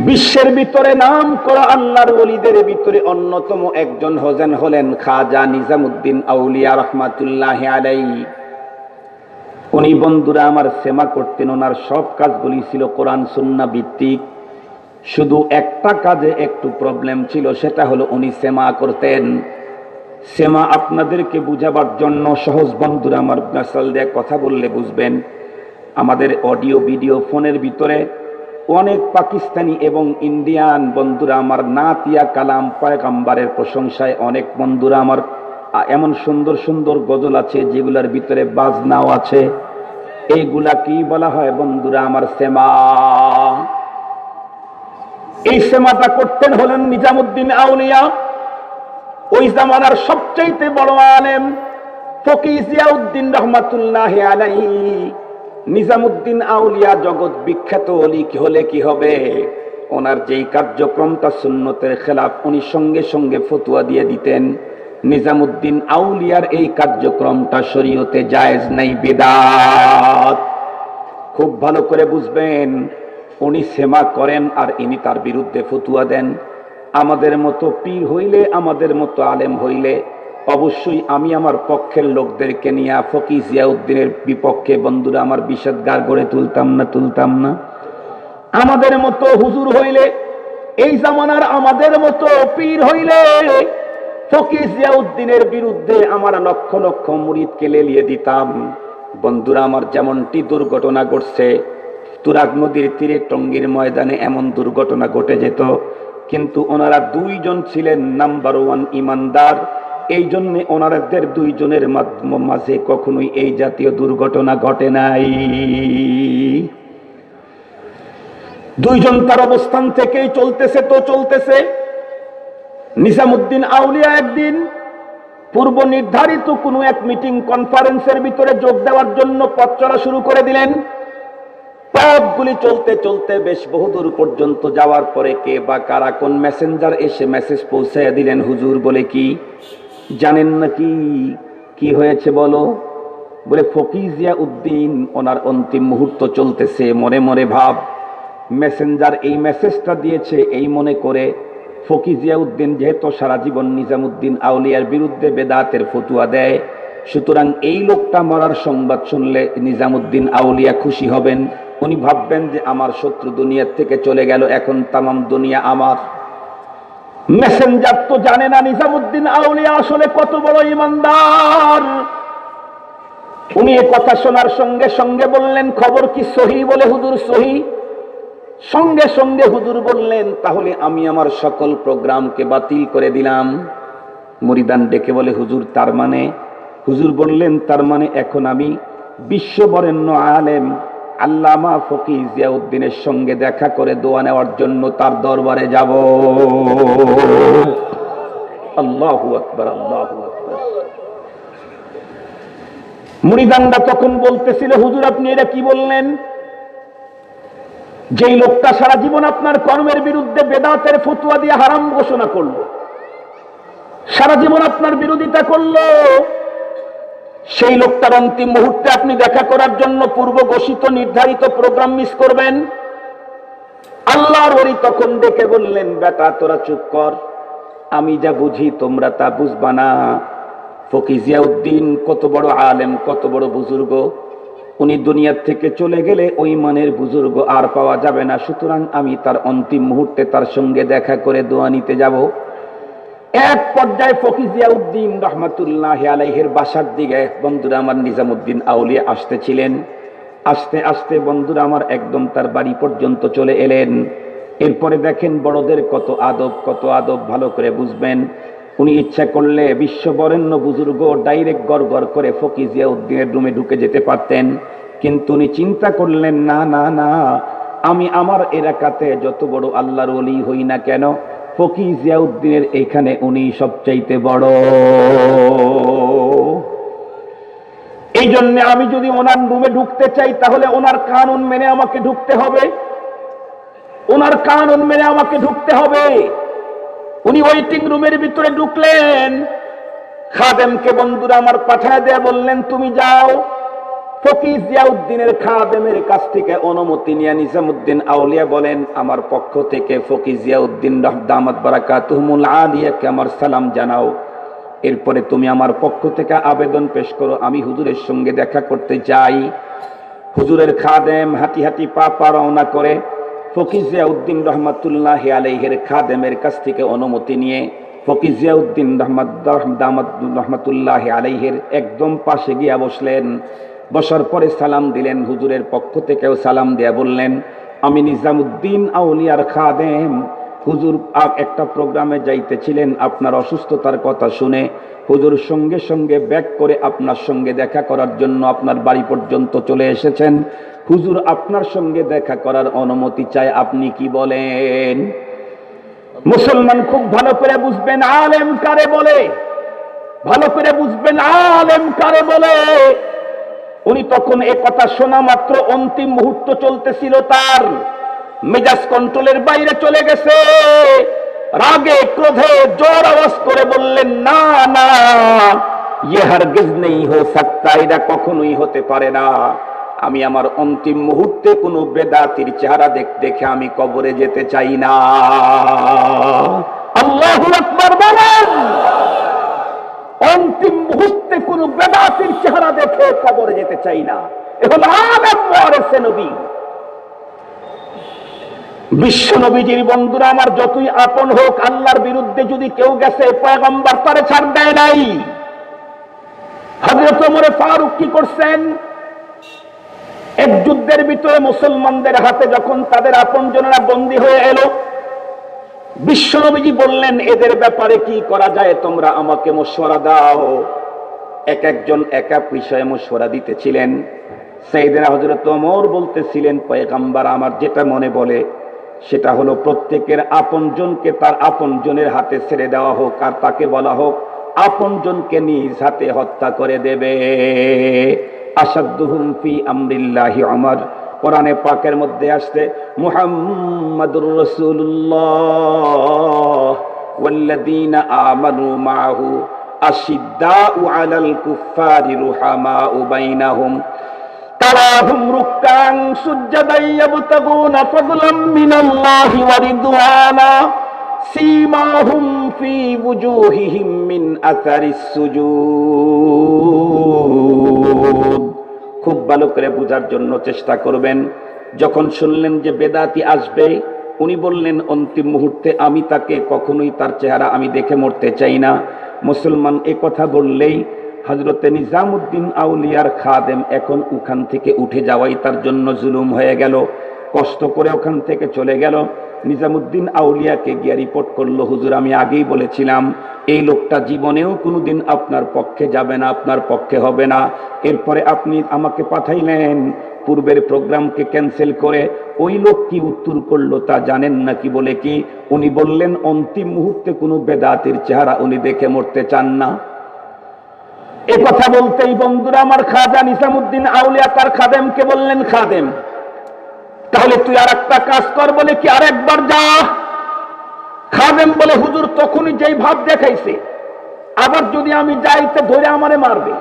বিশ্বের ভিতরে নাম করা আল্লাহর ওলিদের ভিতরে অন্যতম একজন হলেন খাজা নিজামুদ্দিন আউলিয়া রাহমাতুল্লাহি আলাইহি। উনি বন্ধুরা আমার সেমা করতেন, ওনার সব কাজগুলি ছিল কোরআন সুন্নাহ ভিত্তিক। শুধু একটা কাজে একটু প্রবলেম ছিল, সেটা হলো উনি সেমা করতেন। সেমা আপনাদেরকে বুঝাবার জন্য সহজ বন্ধুরা আমার মিসাল দিয়ে কথা বললে বুঝবেন। আমাদের অডিও ভিডিও ফোনের ভিতরে অনেক পাকিস্তানি এবং ইন্ডিয়ান বন্ধুরা আমার নাতিয়া কালাম পয়গম্বরের প্রশংসায়, অনেক বন্ধুরা আমার এমন সুন্দর সুন্দর গজল আছে যেগুলোর ভিতরে বাজনাও আছে। এইগুলা কি বলা হয় বন্ধুরা আমার? সেমা। এই সেমাটা করতেন হলেন নিজামুদ্দিন আউলিয়া, ওই জামানার সবচেয়ে বড় আলেম ফকি জিয়াউদ্দিন রহমাতুল্লাহি আলাইহি। নিজামুদ্দিন আউলিয়া জগৎ বিখ্যাত ওলি হলে কি হবে, ওনার যেই কার্যক্রমটা সুন্নতের খেলাফ উনি সঙ্গে সঙ্গে ফতোয়া দিয়ে দিতেন। নিজামুদ্দিন আউলিয়ার এই কার্যক্রমটা শরীয়তে জায়েজ নাই, বিদআত। খুব ভালো করে বুঝবেন, উনি সেমা করেন আর ইনি তার বিরুদ্ধে ফতোয়া দেন। আমাদের মতো পীর হইলে, আমাদের মতো আলেম হইলে অবশ্যই আমি আমার পক্ষের লোকদেরকে নিয়ে ফকি জিয়াউদ্দিনের বিপক্ষে বন্ধুরা আমার বিষাদগার গড়ে তুলতাম না। আমাদের মতো হুজুর হইলে, এই জামানার আমাদের মতো পীর হইলে ফকি জিয়াউদ্দিনের বিরুদ্ধে আমার লক্ষ লক্ষ মুরিদকে লেলিয়ে দিতাম। বন্ধুরা আমার, যেমনটি দুর্ঘটনা ঘটছে তুরাগ নদীর তীরে টঙ্গীর ময়দানে, এমন দুর্ঘটনা ঘটে যেত, কিন্তু ওনারা দুইজন ছিলেন নাম্বার ওয়ান ইমানদার। এই জন্য ওনাদের দুইজনের মাঝে কখনোই এই জাতীয় দুর্ঘটনা ঘটে নাই। দুইজন তার অবস্থান থেকেই চলতেছে। নিজামুদ্দিন আউলিয়া একদিন পূর্ব নির্ধারিত কোনো এক মিটিং কনফারেন্সের ভিতরে যোগ দেওয়ার জন্য পথ চলা শুরু করে দিলেন। পথগুলি চলতে বেশ বহুদূর পর্যন্ত যাওয়ার পরে কে বা কারা কোন মেসেঞ্জার এসে মেসেজ পৌঁছায় দিলেন, হুজুর বলে কি জানেন নাকি কি হয়েছে বলো? বলে ফকি জিয়াউদ্দিন ওনার অন্তিম মুহূর্ত চলতেছে, মনে মনে ভাব, মেসেঞ্জার এই মেসেজটা দিয়েছে এই মনে করে ফকি জিয়াউদ্দিন যেহেতু সারা জীবন নিজামুদ্দিন আউলিয়ার বিরুদ্ধে বেদাতের ফতুয়া দেয়, সুতরাং এই লোকটা মরার সংবাদ শুনলে নিজামুদ্দিন আউলিয়া খুশি হবেন। উনি ভাববেন যে আমার শত্রু দুনিয়ার থেকে চলে গেল, এখন তামাম দুনিয়া আমার। মেসেঞ্জার তো জানে না নিজামুদ্দিন আউলিয়া আসলে কত বড় ইমানদার। উনি এ কথা শোনার সঙ্গে সঙ্গে বললেন, খবর কি সহি? বলে হুজুর সহি। সঙ্গে সঙ্গে হুজুর বললেন, তাহলে আমি আমার সকল প্রোগ্রামকে বাতিল করে দিলাম। মুরিদান ডেকে বলে, হুজুর তার মানে? হুজুর বললেন, তার মানে এখন আমি বিশ্ববরেণ্য আলেম আল্লামা ফকি জিয়াউদ্দিনের সঙ্গে দেখা করে দোয়া নেওয়ার জন্য তার দরবারে যাব। আল্লাহু আকবার, আল্লাহু আকবার। মুরিদানরা তখন বলতেছিল, হুজুর আপনি এটা কি বললেন? যেই লোকটা সারা জীবন আপনার কর্মের বিরুদ্ধে বেদাতের ফতোয়া দিয়ে হারাম ঘোষণা করলো, সারা জীবন আপনার বিরোধিতা করলো, সেই লোকটার অন্তিম মুহূর্তে আপনি দেখা করার জন্য পূর্ব ঘোষিত নির্ধারিত প্রোগ্রাম মিস করবেন? আল্লাহর ওলি তখন ডেকে বললেন, বেটা তোরা চুপ কর, আমি যা বুঝি তোমরা তা বুঝবা না। ফকি জিয়াউদ্দিন কত বড় আলেম, কত বড় বুজুর্গ। উনি দুনিয়ার থেকে চলে গেলে ওই মানের বুজুর্গ আর পাওয়া যাবে না, সুতরাং আমি তার অন্তিম মুহূর্তে তার সঙ্গে দেখা করে দোয়া নিতে যাব। এক পর্যায়ে ফকি জিয়াউদ্দিন রহমাতুল্লাহ আলাইহির বাসার দিকে বন্ধুরা আমার নিজামুদ্দিন আউলিয়া আসতেছিলেন। আস্তে আস্তে বন্ধুরা আমার একদম তার বাড়ি পর্যন্ত চলে এলেন। এরপরে দেখেন বড়দের কত আদব, কত আদব, ভালো করে বুঝবেন। উনি ইচ্ছা করলে বিশ্ববরেণ্য বুজুর্গ ডাইরেক্ট গড় করে ফকি জিয়াউদ্দিনের রুমে ঢুকে যেতে পারতেন, কিন্তু উনি চিন্তা করলেন, না না না, আমি আমার এলাকাতে যত বড় আল্লাহর ওলি হই না কেন, ফকি জিয়াউদ্দিনের এখানে উনি সবচাইতে বড়। এই জন্য আমি যদি ওনার রুমে ঢুকতে চাই তাহলে ওনার কানুন মেনে আমাকে ঢুকতে হবে, ওনার কানুন মেনে আমাকে ঢুকতে হবে। উনি ওয়েটিং রুমের ভিতরে ঢুকলেন, খাদেমকে বন্ধুরা আমার পাঠায় দেয়া বললেন, তুমি যাও ফকি জিয়াউদ্দিনের খাদেমের কাছ থেকে অনুমতি নিয়ে নিজামুদ্দিন আউলিয়া বলেন, আমার পক্ষ থেকে ফকি জিয়াউদ্দিন দামাত বারাকাতুহুমুল আলিয়াকে আমার সালাম জানাও। এরপরে তুমি আমার পক্ষ থেকে আবেদন পেশ করো, আমি হুজুরের সঙ্গে দেখা করতে চাই। হুজুরের খাদেম হাঁটি হাঁটি পা রওনা করে ফকি জিয়াউদ্দিন রহমাতুল্লাহ আলাইহির খাদেমের কাছ থেকে অনুমতি নিয়ে ফকি জিয়াউদ্দিন দামাত রহমাতুল্লাহ আলাইহির একদম পাশে গিয়া বসলেন। বসার পরে সালাম দিলেন, হুজুরের পক্ষ থেকেও সালাম দেয়া বললেন, আমি নিজামুদ্দিন আউলিয়ার খাদেম। হুজুর একটা প্রোগ্রামে যাইতেছিলেন, আপনার অসুস্থতার কথা শুনে হুজুর সঙ্গে সঙ্গে ব্যাক করে আপনার সঙ্গে দেখা করার জন্য আপনার বাড়ি পর্যন্ত চলে এসেছেন। হুজুর আপনার সঙ্গে দেখা করার অনুমতি চাই, আপনি কি বলেন? মুসলমান খুব ভালো করে বুঝবেন আলেম কারে বলে, ভালো করে বুঝবেন আলেম কারে বলে। উনি তখন এ কথা শোনা মাত্র অন্তিম মুহূর্ত চলতেছিল, তার মেজাজ কন্ট্রোলের বাইরে চলে গেছে। রাগে ক্রোধে জোর আওয়াজ করে বললেন, না না, ইয়ে হারগিজ নেই হো সাকতা, এটা কখনোই হতে পারে না। আমি আমার অন্তিম মুহূর্তে কোনো বেদাতির চেহারা দেখে আমি কবরে যেতে চাই না। আল্লাহু আকবার বলেন। অন্তিম মুহূর্তে কোন বেদাতির চেহারা দেখে কবরে যেতে চাই না। এখন আলেম ওয়ারিসে নবী, বিশ্ব নবীজির বন্ধুরা আমার যতই আপন হোক, আল্লাহর বিরুদ্ধে যদি কেউ গেছে পয়গম্বর তারে ছাড় দেয় নাই। হযরত ওমর ফারুক কি করছেন? এক যুদ্ধের ভিতরে মুসলমানদের হাতে যখন তাদের আপনজনেরা বন্দী হয়ে এলো, বিশ্ব নবীজি বললেন, এদের ব্যাপারে কি করা যায়, তোমরা আমাকে মশওয়ারা দাও। এক একজন এক এক বিষয়ে মশওয়ারা দিতেছিলেন। সাইয়েদনা হযরত ওমর বলতেছিলেন, পয়গম্বর আমার যেটা মনে বলে সেটা হলো প্রত্যেকের আপনজনকে তার আপনজনের হাতে ছেড়ে দেওয়া হোক, আর তাকে বলা হোক আপনজনকে নিজ হাতে হত্যা করে দেবে। আসাদুহুম ফি আমরিল্লাহি ওমর। কোরআনে পাকের মধ্যে আসছে, মুহাম্মাদুর রাসূলুল্লাহ ওয়াল্লাযীনা আমানু মাআহু আশিদ্দাউ আলাল কুফফারি রুহামাউ বাইনাহুম তারাহুম রুকআন সুজদান ইয়াবতাগুনা ফাদলাম মিনাল্লাহি ওয়া রিদওয়ানা সীমাহুম ফি ওয়ুজুহিহিম মিন আসারিস সুজুদ। খুব ভালো করে বোঝার জন্য চেষ্টা করবেন। যখন শুনলেন যে বেদাতি আসবে, উনি বললেন অন্তিম মুহূর্তে আমি তাকে কখনোই তার চেহারা আমি দেখে মরতে চাই না। মুসলমান এ কথা বললেই হযরতে নিজামুদ্দিন আউলিয়ার খাদেম এখন ওখান থেকে উঠে যাওয়াই তার জন্য জুলুম হয়ে গেল। কষ্ট করে ওখান থেকে চলে গেল। নিজামুদ্দিন আউলিয়াকে গিয়ে রিপোর্ট করলো, হুজুর আমি আগেই বলেছিলাম এই লোকটা জীবনেও কোনোদিন আপনার পক্ষে যাবে না, আপনার পক্ষে হবে না। এরপরে আপনি আমাকে পাঠাইলেন পূর্বের প্রোগ্রামকে ক্যান্সেল করে। ওই লোক কি উত্তর করলো তা জানেন নাকি? বলে কি উনি বললেন অন্তিম মুহূর্তে কোনো বেদাতের চেহারা উনি দেখে মরতে চান না। এ কথা বলতেই বন্ধুরা আমার খাজা নিজামুদ্দিন আউলিয়া তার খাদেমকে বললেন, খাদেম তাহলে তুই আর একটা কাজ কর, বলে কি আর একবার যা। খাদেম বলে, হুজুর তখনই যেই ভাব দেখাইছে, আবার যদি আমি যাইতে ধরে আমারে মারবে।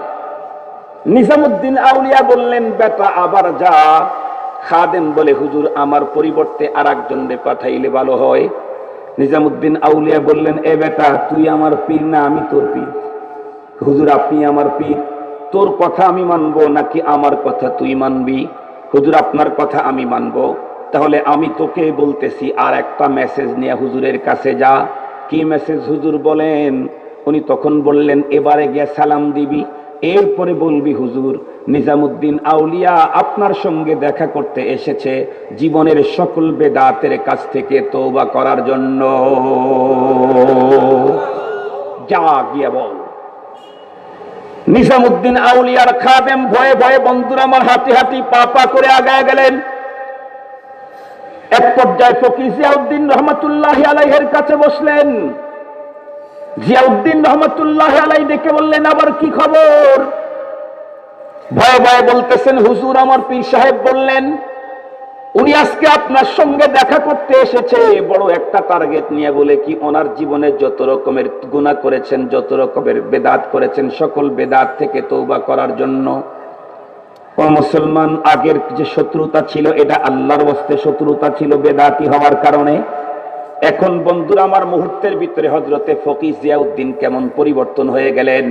নিজামুদ্দিন আউলিয়া বললেন, বেটা আবার যা। খাদেম বলে, হুজুর আমার পরিবর্তে আর একজনকে পাঠাইলে ভালো হয়। নিজামুদ্দিন আউলিয়া বললেন, এ বেটা তুই আমার পীর না আমি তোর পীর? হুজুর আপনি আমার পীর, তোর কথা আমি মানবো নাকি আমার কথা তুই মানবি? হুজুর আপনার কথা আমি মানবো। তাহলে আমি তোকে বলতেছি আর একটা মেসেজ নিয়ে হুজুরের কাছে যা। কি মেসেজ হুজুর বলেন? উনি তখন বললেন, এবারে গিয়ে সালাম দিবি, এরপরে বলবি হুজুর নিজামুদ্দিন আউলিয়া আপনার সঙ্গে দেখা করতে এসেছে জীবনের সকল বেদাতের কাছ থেকে তওবা করার জন্য। যা গিয়ে বল। নিজামুদ্দিন আউলিয়ার খাদেম ভয়ে ভয়ে বন্ধুরা আমার হাঁটি হাঁটি পা পা করে আগায় গেলেন। এক পর্যায়ে ফকির জিয়াউদ্দিন রহমাতুল্লাহি আলাইহির কাছে বসলেন। জিয়াউদ্দিন রহমাতুল্লাহি আলাইহি ডেকে বললেন, আবার কি খবর? ভয়ে ভয়ে বলতেছেন, হুজুর আমার পীর সাহেব বললেন উনি আজকে আপনার সঙ্গে দেখা করতে এসেছে বড় একটা টার্গেট নিয়ে। বলে কি ওনার জীবনে যত রকমের গুনাহ করেছেন, যত রকমের বেদাত করেছেন, সকল বেদাত থেকে তওবা করার জন্য। ও মুসলমান, আগের যে শত্রুতা ছিল এটা আল্লাহর ওয়াস্তে শত্রুতা ছিল বেদাতি হওয়ার কারণে। এখন বন্ধুরা আমার মুহূর্তের ভিতরে হযরতে ফকির জিয়াউদ্দিন কেমন পরিবর্তন হয়ে গেলেন।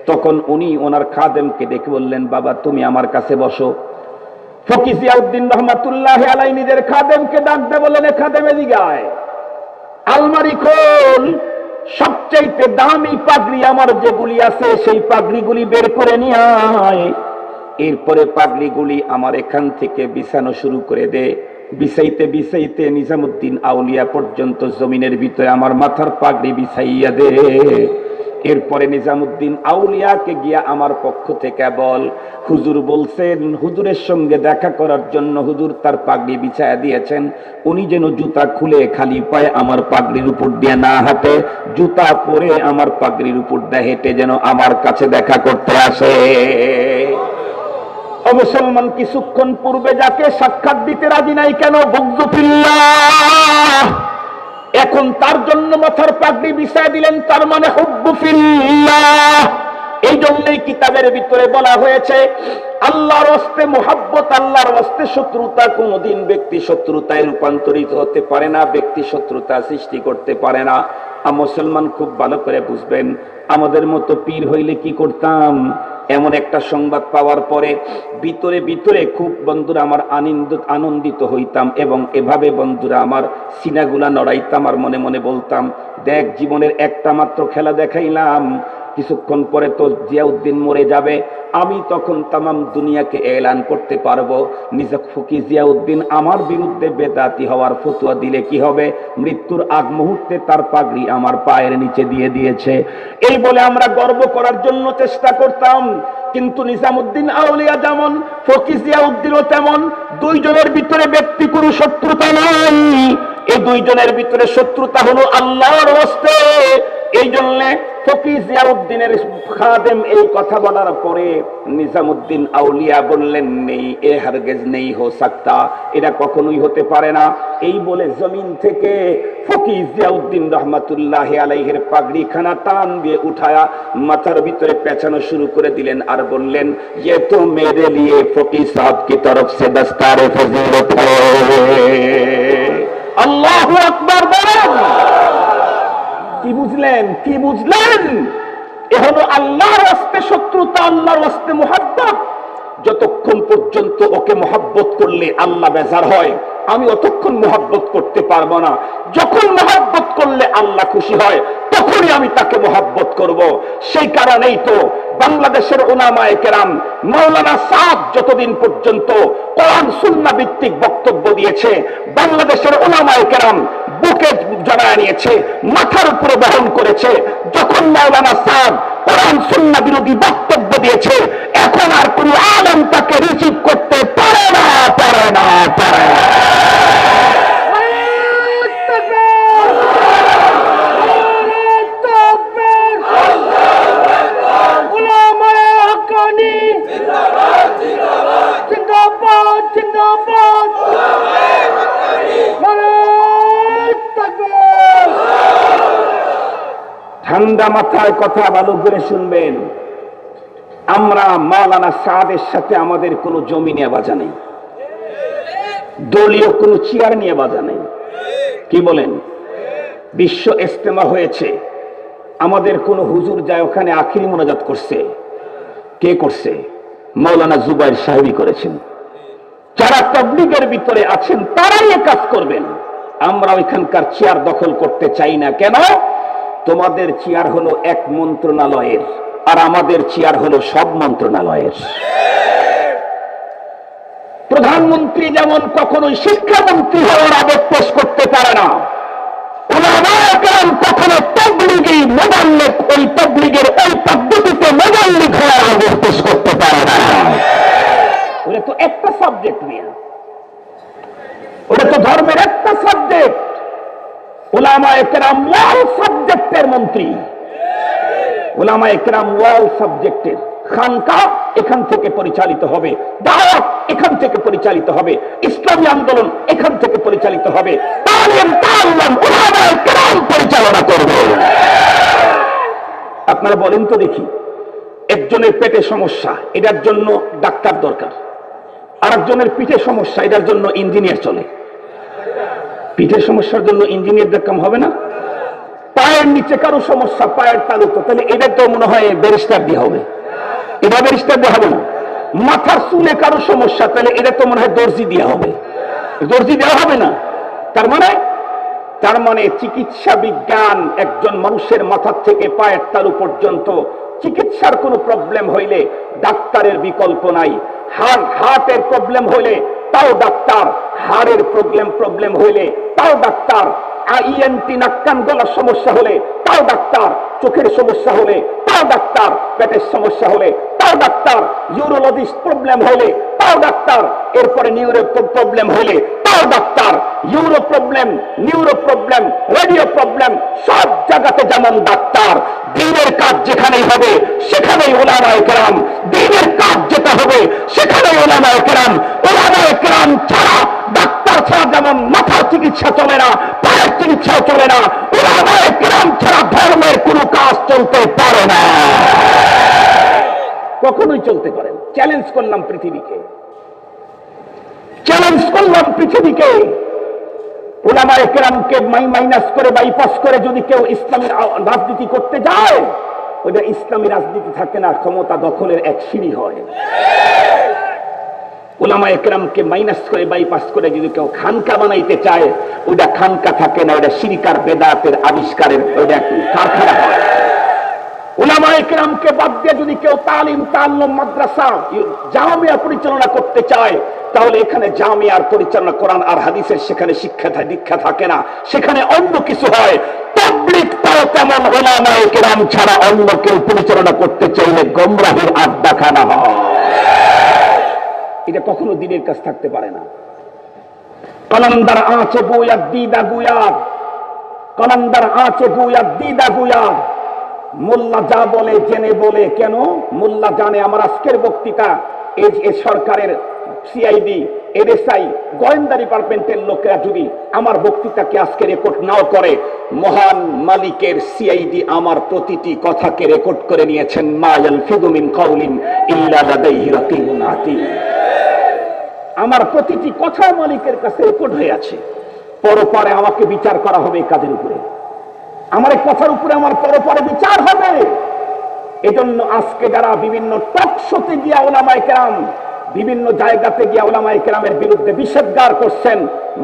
তখন উনি ওনার খাদেমকে ডেকে বললেন, বাবা তুমি আমার কাছে বসো। ফকির জিয়াউদ্দিন রহমাতুল্লাহি আলাইহি নিজের খাদেমকে ডাক দিয়ে বললেন, খাদেম এদিকে আয়, আলমারি খোল, সবচেয়ে দামি পাগড়ি আমার যেগুলি আছে সেই পাগড়িগুলি বের করে নিয়ে আয়। এরপরে পাগড়িগুলি আমার এখান থেকে বিছানো শুরু করে দে। বিছাইতে বিছাইতে নিজামুদ্দিন আউলিয়া পর্যন্ত জমিনের ভিতরে আমার মাথার পাগড়ি বিছাইয়া দে। এরপরে নিজামুদ্দিন আউলিয়াকে গিয়া আমার পক্ষ থেকে বল, হুজুর বলছেন হুজুরের সঙ্গে দেখা করার জন্য হুজুর তার পাগড়ি বিছায়া দিয়েছেন, উনি যেন জুতা খুলে খালি পায়ে আমার পাগড়ির উপর দিয়ে না হাঁটে, জুতা পরে আমার পাগড়ির উপর দিয়ে হেঁটে যেন আমার কাছে দেখা করতে আসে। ও মুসলমান, কিছুক্ষণ পূর্বে যাকে সাক্ষাৎ দিতে রাজি নাই কেন, বুগযু ফিল্লাহ, এখন তার জন্য মাথার পাগড়ি বিছায় দিলেন, তার মানে হুব্বু ফিল্লাহ। এই জন্যই কিতাবের ভিতরে বলা হয়েছে আল্লাহর ওয়াস্তে মুহাব্বত, আল্লাহর ওয়াস্তে শত্রুতা কোনোদিন ব্যক্তি শত্রুতায় রূপান্তরিত হতে পারে না, ব্যক্তি শত্রুতা সৃষ্টি করতে পারে না। মুসলমান খুব ভালো করে বুঝবেন, আমাদের মতো পীর হইলে কি করতাম? এমন একটা সংবাদ পাওয়ার পরে ভিতরে ভিতরে খুব বন্ধুরা আমার আনন্দিত হইতাম এবং এভাবে বন্ধুরা আমার সিনাগুলা নড়াইতাম আর মনে মনে বলতাম, দেখ জীবনের একটা মাত্র খেলা দেখাইলাম, কিছুক্ষণ পরে তো জিয়াউদ্দিন মরে যাবে, আমি তখন তামাম দুনিয়াকে এলান করতে পারবো নিজক ফকির জিয়াউদ্দিন আমার বিরুদ্ধে বেদাতি হওয়ার ফতোয়া দিলে কি হবে, মৃত্যুর আগ মুহূর্তে তার পাগড়ি আমার পায়ের নিচে দিয়ে দিয়েছে। এই বলে আমরা গর্ব করার জন্য চেষ্টা করতাম। কিন্তু নিজামুদ্দিন আউলিয়া যেমন, ফকির জিয়াউদ্দিনও তেমন, দুইজনের ভিতরে ব্যক্তি কোনো শত্রুতা নাই। এই দুইজনের ভিতরে শত্রুতা হলো আল্লাহর ওয়াস্তে। এই জন্য ফকিহ জিয়াউদ্দিনের খাদেম এই কথা বলার পরে নিজামুদ্দিন আউলিয়া বললেন, নেই এ হারগেজ নেই হো সাকতা, এটা কখনোই হতে পারে না। এই বলে জমিন থেকে ফকিহ জিয়াউদ্দিন রহমাতুল্লাহ আলাইহির পাগড়ি খানা টান দিয়ে উঠায়া মাথার ভিতরে পেঁচানো শুরু করে দিলেন আর বললেন, ये तो मेरे लिए फकीह साहब की तरफ से दस्तारे फजीलत है। আল্লাহু আকবার বলেন। কি বুঝলেন? কি বুঝলেন? এ হলো আল্লাহর ওয়াস্তে শত্রুতা, আল্লাহর ওয়াস্তে মুহাব্বত। যতক্ষণ পর্যন্ত ওকে মুহাব্বত করলে আল্লাহ বেজার হয়, আমি অতক্ষণ মুহাব্বত করতে পারবো না। যখন মুহাব্বত করলে আল্লাহ খুশি হয়, তখনই আমি তাকে মুহাব্বত করব। সেই কারণেই তো বাংলাদেশের উলামায়ে কেরাম মাওলানা সাদ যতদিন পর্যন্ত কোরআন সুন্নাহ ভিত্তিক বক্তব্য দিয়েছে, বাংলাদেশের উলামায়ে কেরাম বুকে জড়ায় নিয়েছে, মাথার উপরে বহন করেছে। যখন মাওলানা সাদ কোরআন সুন্নাহ বিরোধী বক্তব্য দিয়েছে, এখন আর কোন আলেম তাকে রিসিভ করতে পারে না, পারে না, পারে না। ঠান্ডা মাথায় কথা ভালো করে শুনবেন। আমরা মাওলানা সাদের সাথে আমাদের কোনো জমি নিয়ে বাজা নেই, দলীয় কোনো চেয়ার নিয়ে বাজা নেই। কি বলেন? বিশ্ব ইজতেমা হয়েছে, আমাদের কোন হুজুর যায় ওখানে আখিরি মোনাজাত করছে। কে করছে? মাওলানা জুবাইর সাহেবই করেছেন। যারা তাবলীগের ভিতরে আছেন তারাই এ কাজ করবেন। আমরা ওইখানকার চেয়ার দখল করতে চাই না। কেন? তোমাদের চেয়ার হলো এক মন্ত্রণালয়ের, আর আমাদের চেয়ার হলো সব মন্ত্রণালয়ের। প্রধানমন্ত্রী যেমন কখনোই শিক্ষামন্ত্রী হওয়ার আবেগ পেশ করতে পারে না, উলামায়ে কেরাম কখনো তাবলীগী মোবাল্লিগ ওই তাবলীগের ওই পদ্ধতিতে মোবাল্লিগ হওয়ার আবেগ পেশ করতে পারে না। ওটা তো একটা সাবজেক্ট নিয়ে, ওটা তো ধর্মের একটা সাবজেক্ট। উলামায়ে কেরাম ওয়াল সাবজেক্টের মন্ত্রী, উলামায়ে কেরাম ওয়াল সাবজেক্টের। খানকাহ এখান থেকে পরিচালিত হবে, দাওয়াত এখান থেকে পরিচালিত হবে, ইসলামী আন্দোলন এখান থেকে পরিচালিত হবে, তালিম তাআল্লুম উলামায়ে কেরাম পরিচালনা করবে। আপনারা বলেন তো দেখি, একজনের পেটে সমস্যা, এটার জন্য ডাক্তার দরকার, আরেকজনের পিঠে সমস্যা, এটার জন্য ইঞ্জিনিয়ার চলে। পিঠের সমস্যার জন্য ইঞ্জিনিয়ারদের কাম হবে না? পায়ের নিচে কারো সমস্যা, পায়ের তালু, তো তাহলে এটা তো মনে হয় ব্যারিস্টার দিয়ে হবে, এটা ব্যারিস্টার দিয়ে হবে না। মাথার চুলে কারো সমস্যা, তাহলে এটা তো মনে হয় দর্জি দেওয়া হবে, দর্জি দেওয়া হবে না। তার মানে চিকিৎসা বিজ্ঞান একজন মানুষের মাথার থেকে পায়ের তালু পর্যন্ত চিকিৎসার কোনো প্রবলেম হইলে ডাক্তারের বিকল্প নাই। হার্টের প্রবলেম হইলে তাও ডাক্তার, হাড়ের প্রবলেম হইলে তাও ডাক্তার, আইএনটি নাক কান গলার সমস্যা হলে তাও ডাক্তার, চোখের সমস্যা হলে তাও ডাক্তার, পেটের সমস্যা হলে তাও ডাক্তার, ইউরোলজিস্ট প্রবলেম হলে তাও ডাক্তার, এরপরে নিউরো প্রবলেম হলে তাও doctor. Euro problem, neuro problem, radio problem, সব জায়গাতে যেমন ডাক্তার। দ্বীনের কাজ যেখানেই হবে সেখানেই উলামায়ে কেরাম, দ্বীনের কাজ যেটা হবে সেখানেই উলামায়ে কেরাম। উলামায়ে কেরাম ছাড়া, ডাক্তার ছাড়া যেমন মাথার চিকিৎসা চলে না, পায়ের চিকিৎসাও চলে না, উলামায়ে কেরাম ছাড়া ধর্মের কোনো কাজ চলতে পারে না, কখনোই চলতে পারে না। চ্যালেঞ্জ করলাম পৃথিবীকে, চ্যালেঞ্জ করলাম পৃথিবীকে। উলামায়ে কেরামকে মাইনাস করে, বাইপাস করে যদি কেউ ইসলামী রাজনীতি করতে যায়, ওইটা ইসলামী রাজনীতি থাকে না, ক্ষমতা দখলের এক সিঁড়ি হয়। উলামায়ে কেরামকে মাইনাস করে, বাইপাস করে যদি কেউ খানকা বানাইতে চায়, ওইটা খানকা থাকে না, ওইটা শিরকার বেদাতের আবিষ্কারের ওইটা কারখানা হয়। উলামায়ে কেরামকে বাদ দিয়ে যদি কেউ তালিম তাআল্লুম মাদ্রাসা জামিয়া পরিচালনা করতে চায়, তাহলে এখানে জামিয়ার পরিচালনা, কোরআন আর হাদিসের সেখানে শিক্ষা দীক্ষা থাকে না, সেখানে অন্য কিছু হয়। তাবলীগ তাও তেমন উলামায়ে কেরাম ছাড়া অন্য কেউ পরিচালনা করতে চাইলে গোমরাহের আড্ডাখানা হয়। এটা কখনো দিনের কাজ থাকতে পারে না। কলন্দার আঁচে বুয়াদ দিদা গুয়াদ, কলন্দার আঁচে বুয়াদ দিদা গুয়াদ। মোল্লা যা বলে জেনে বলে কেন? মোল্লা জানে আমার আজকের বক্তৃতা এই সরকারের সিআইডি, এনএসআই, গোয়েন্দা ডিপার্টমেন্টের লোকেরা যদি আমার বক্তৃতাকে আজকে রেকর্ড নাও করে, মহান মালিকের সিআইডি আমার প্রতিটি কথাকে রেকর্ড করে নিয়েছেন। মা ইয়ালফিযু মিন কাউলিন ইল্লা লাদাইহি রাকিবুন আতীদ। আমার প্রতিটি কথা মালিকের কাছে রেকর্ড হয়ে আছে। পরপরে আমাকে বিচার করা হবে কাদের উপরে? আমার এই কথার উপরে আমার পরপরে বিচার হবে। এজন্য আজকে যারা বিভিন্ন টক শোতে গিয়া উলামায়ে কেরাম, বিভিন্ন জায়গাতে গিয়া উলামায়ে কেরামের বিরুদ্ধে নিষেধাজ্ঞা করছেন,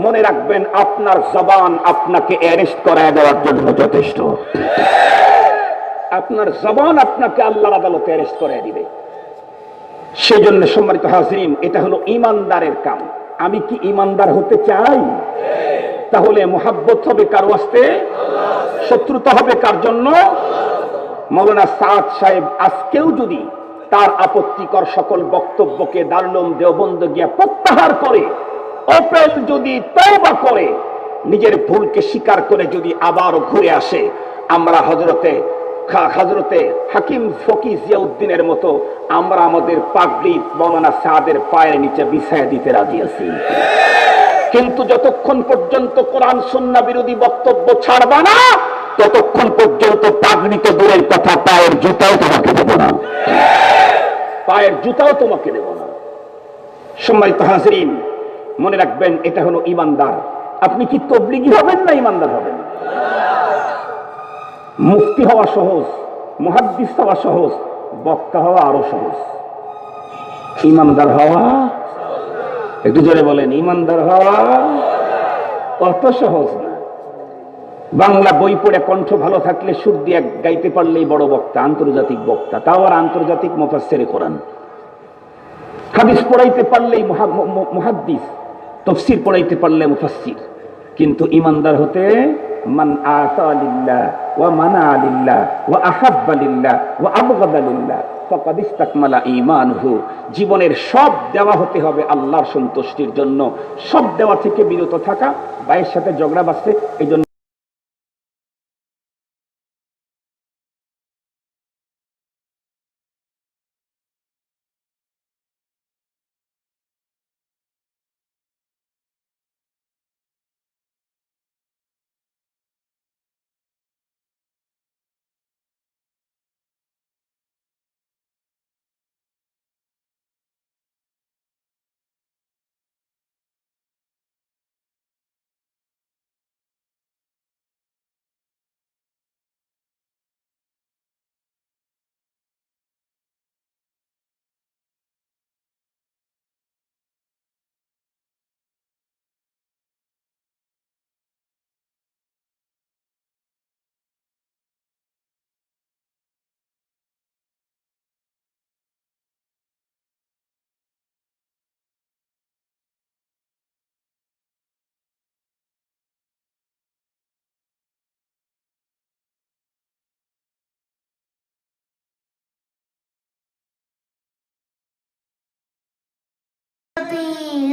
মনে রাখবেন আপনার জবান আপনাকে অ্যারেস্ট করায় দেওয়ার জন্য যথেষ্ট। আপনার জবান আপনাকে আল্লাহর আদালতে অ্যারেস্ট করায় দিবে। সেই জন্য সম্মানিত হাজরিন, এটা হলো ইমানদারের কাম। আমি কি ইমানদার হতে চাই? তাহলে মোহাব্বত হবে কার ওয়াস্তে? শত্রুতা হবে কার জন্য? মাওলানা সাদ সাহেব আজকেও যদি তার আপত্তিকর সকল বক্তব্যকে দারুল উলুম দেওবন্দ গিয়া প্রত্যাহার করে, ওপেন যদি তওবা করে, নিজের ভুলকে স্বীকার করে যদি আবারও ঘুরে আসে, আমরা হযরতে হাকিম ফকি জিয়াউদ্দিনের মতো আমরা আমাদের পাগড়ি মাওলানা সাদের পায়ের নিচে বিছায়া দিতে রাজি আছি। কিন্তু যতক্ষণ পর্যন্ত কোরআন সুন্নাহ বিরোধী বক্তব্য ছাড়বা না, ততক্ষণ পর্যন্ত পাগড়ি তো দূরের কথা, পায়ের জুতাও তোমাকে দেব না। পায়ের জুতাও তোমাকে দেব না। সম্মানিত হাজরিন, মনে রাখবেন এটা হলো ইমানদার। আপনি কি তবলিগী হবেন না ইমানদার হবেন? মুফতি হওয়া সহজ, মুহাদ্দিস হওয়া সহজ, বক্তা হওয়া আরো সহজ। ইমানদার হওয়া, একটু জোরে বলেন, ইমানদার হওয়া অত সহজ না। বাংলা বই পড়ে কণ্ঠ ভালো থাকলে সুর দিয়ে গাইতে পারলেই বড় বক্তা, আন্তর্জাতিক বক্তা, তাও আর আন্তর্জাতিক মুফাসসিরে কোরআন। হাদিস পড়াইতে পারলেই মুহাদ্দিস, তাফসীর পড়াইতে পারলে মুফাসসির। কিন্তু ইমানদার হতে মান আতা লিল্লাহ ওয়া মানা লিল্লাহ ওয়া আহাব্বা লিল্লাহ ওয়া আবগাদা লিল্লাহ ফাকাদ ইসতাকমালা ঈমানুহু। জীবনের সব দেওয়া হতে হবে আল্লাহর সন্তুষ্টির জন্য। সব দেওয়া থেকে বিরত থাকা, ভাইয়ের সাথে ঝগড়া বাঁচতে, এই জন্য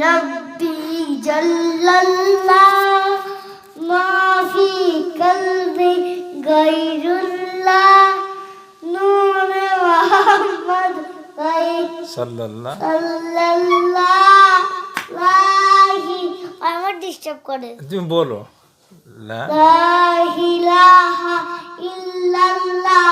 ربي جل الله ما في قلبي غير الله نور محمد غير صلى الله আমার ডিস্টার্ব করে। তুমি বলো লা ইলাহা ইল্লাল্লাহ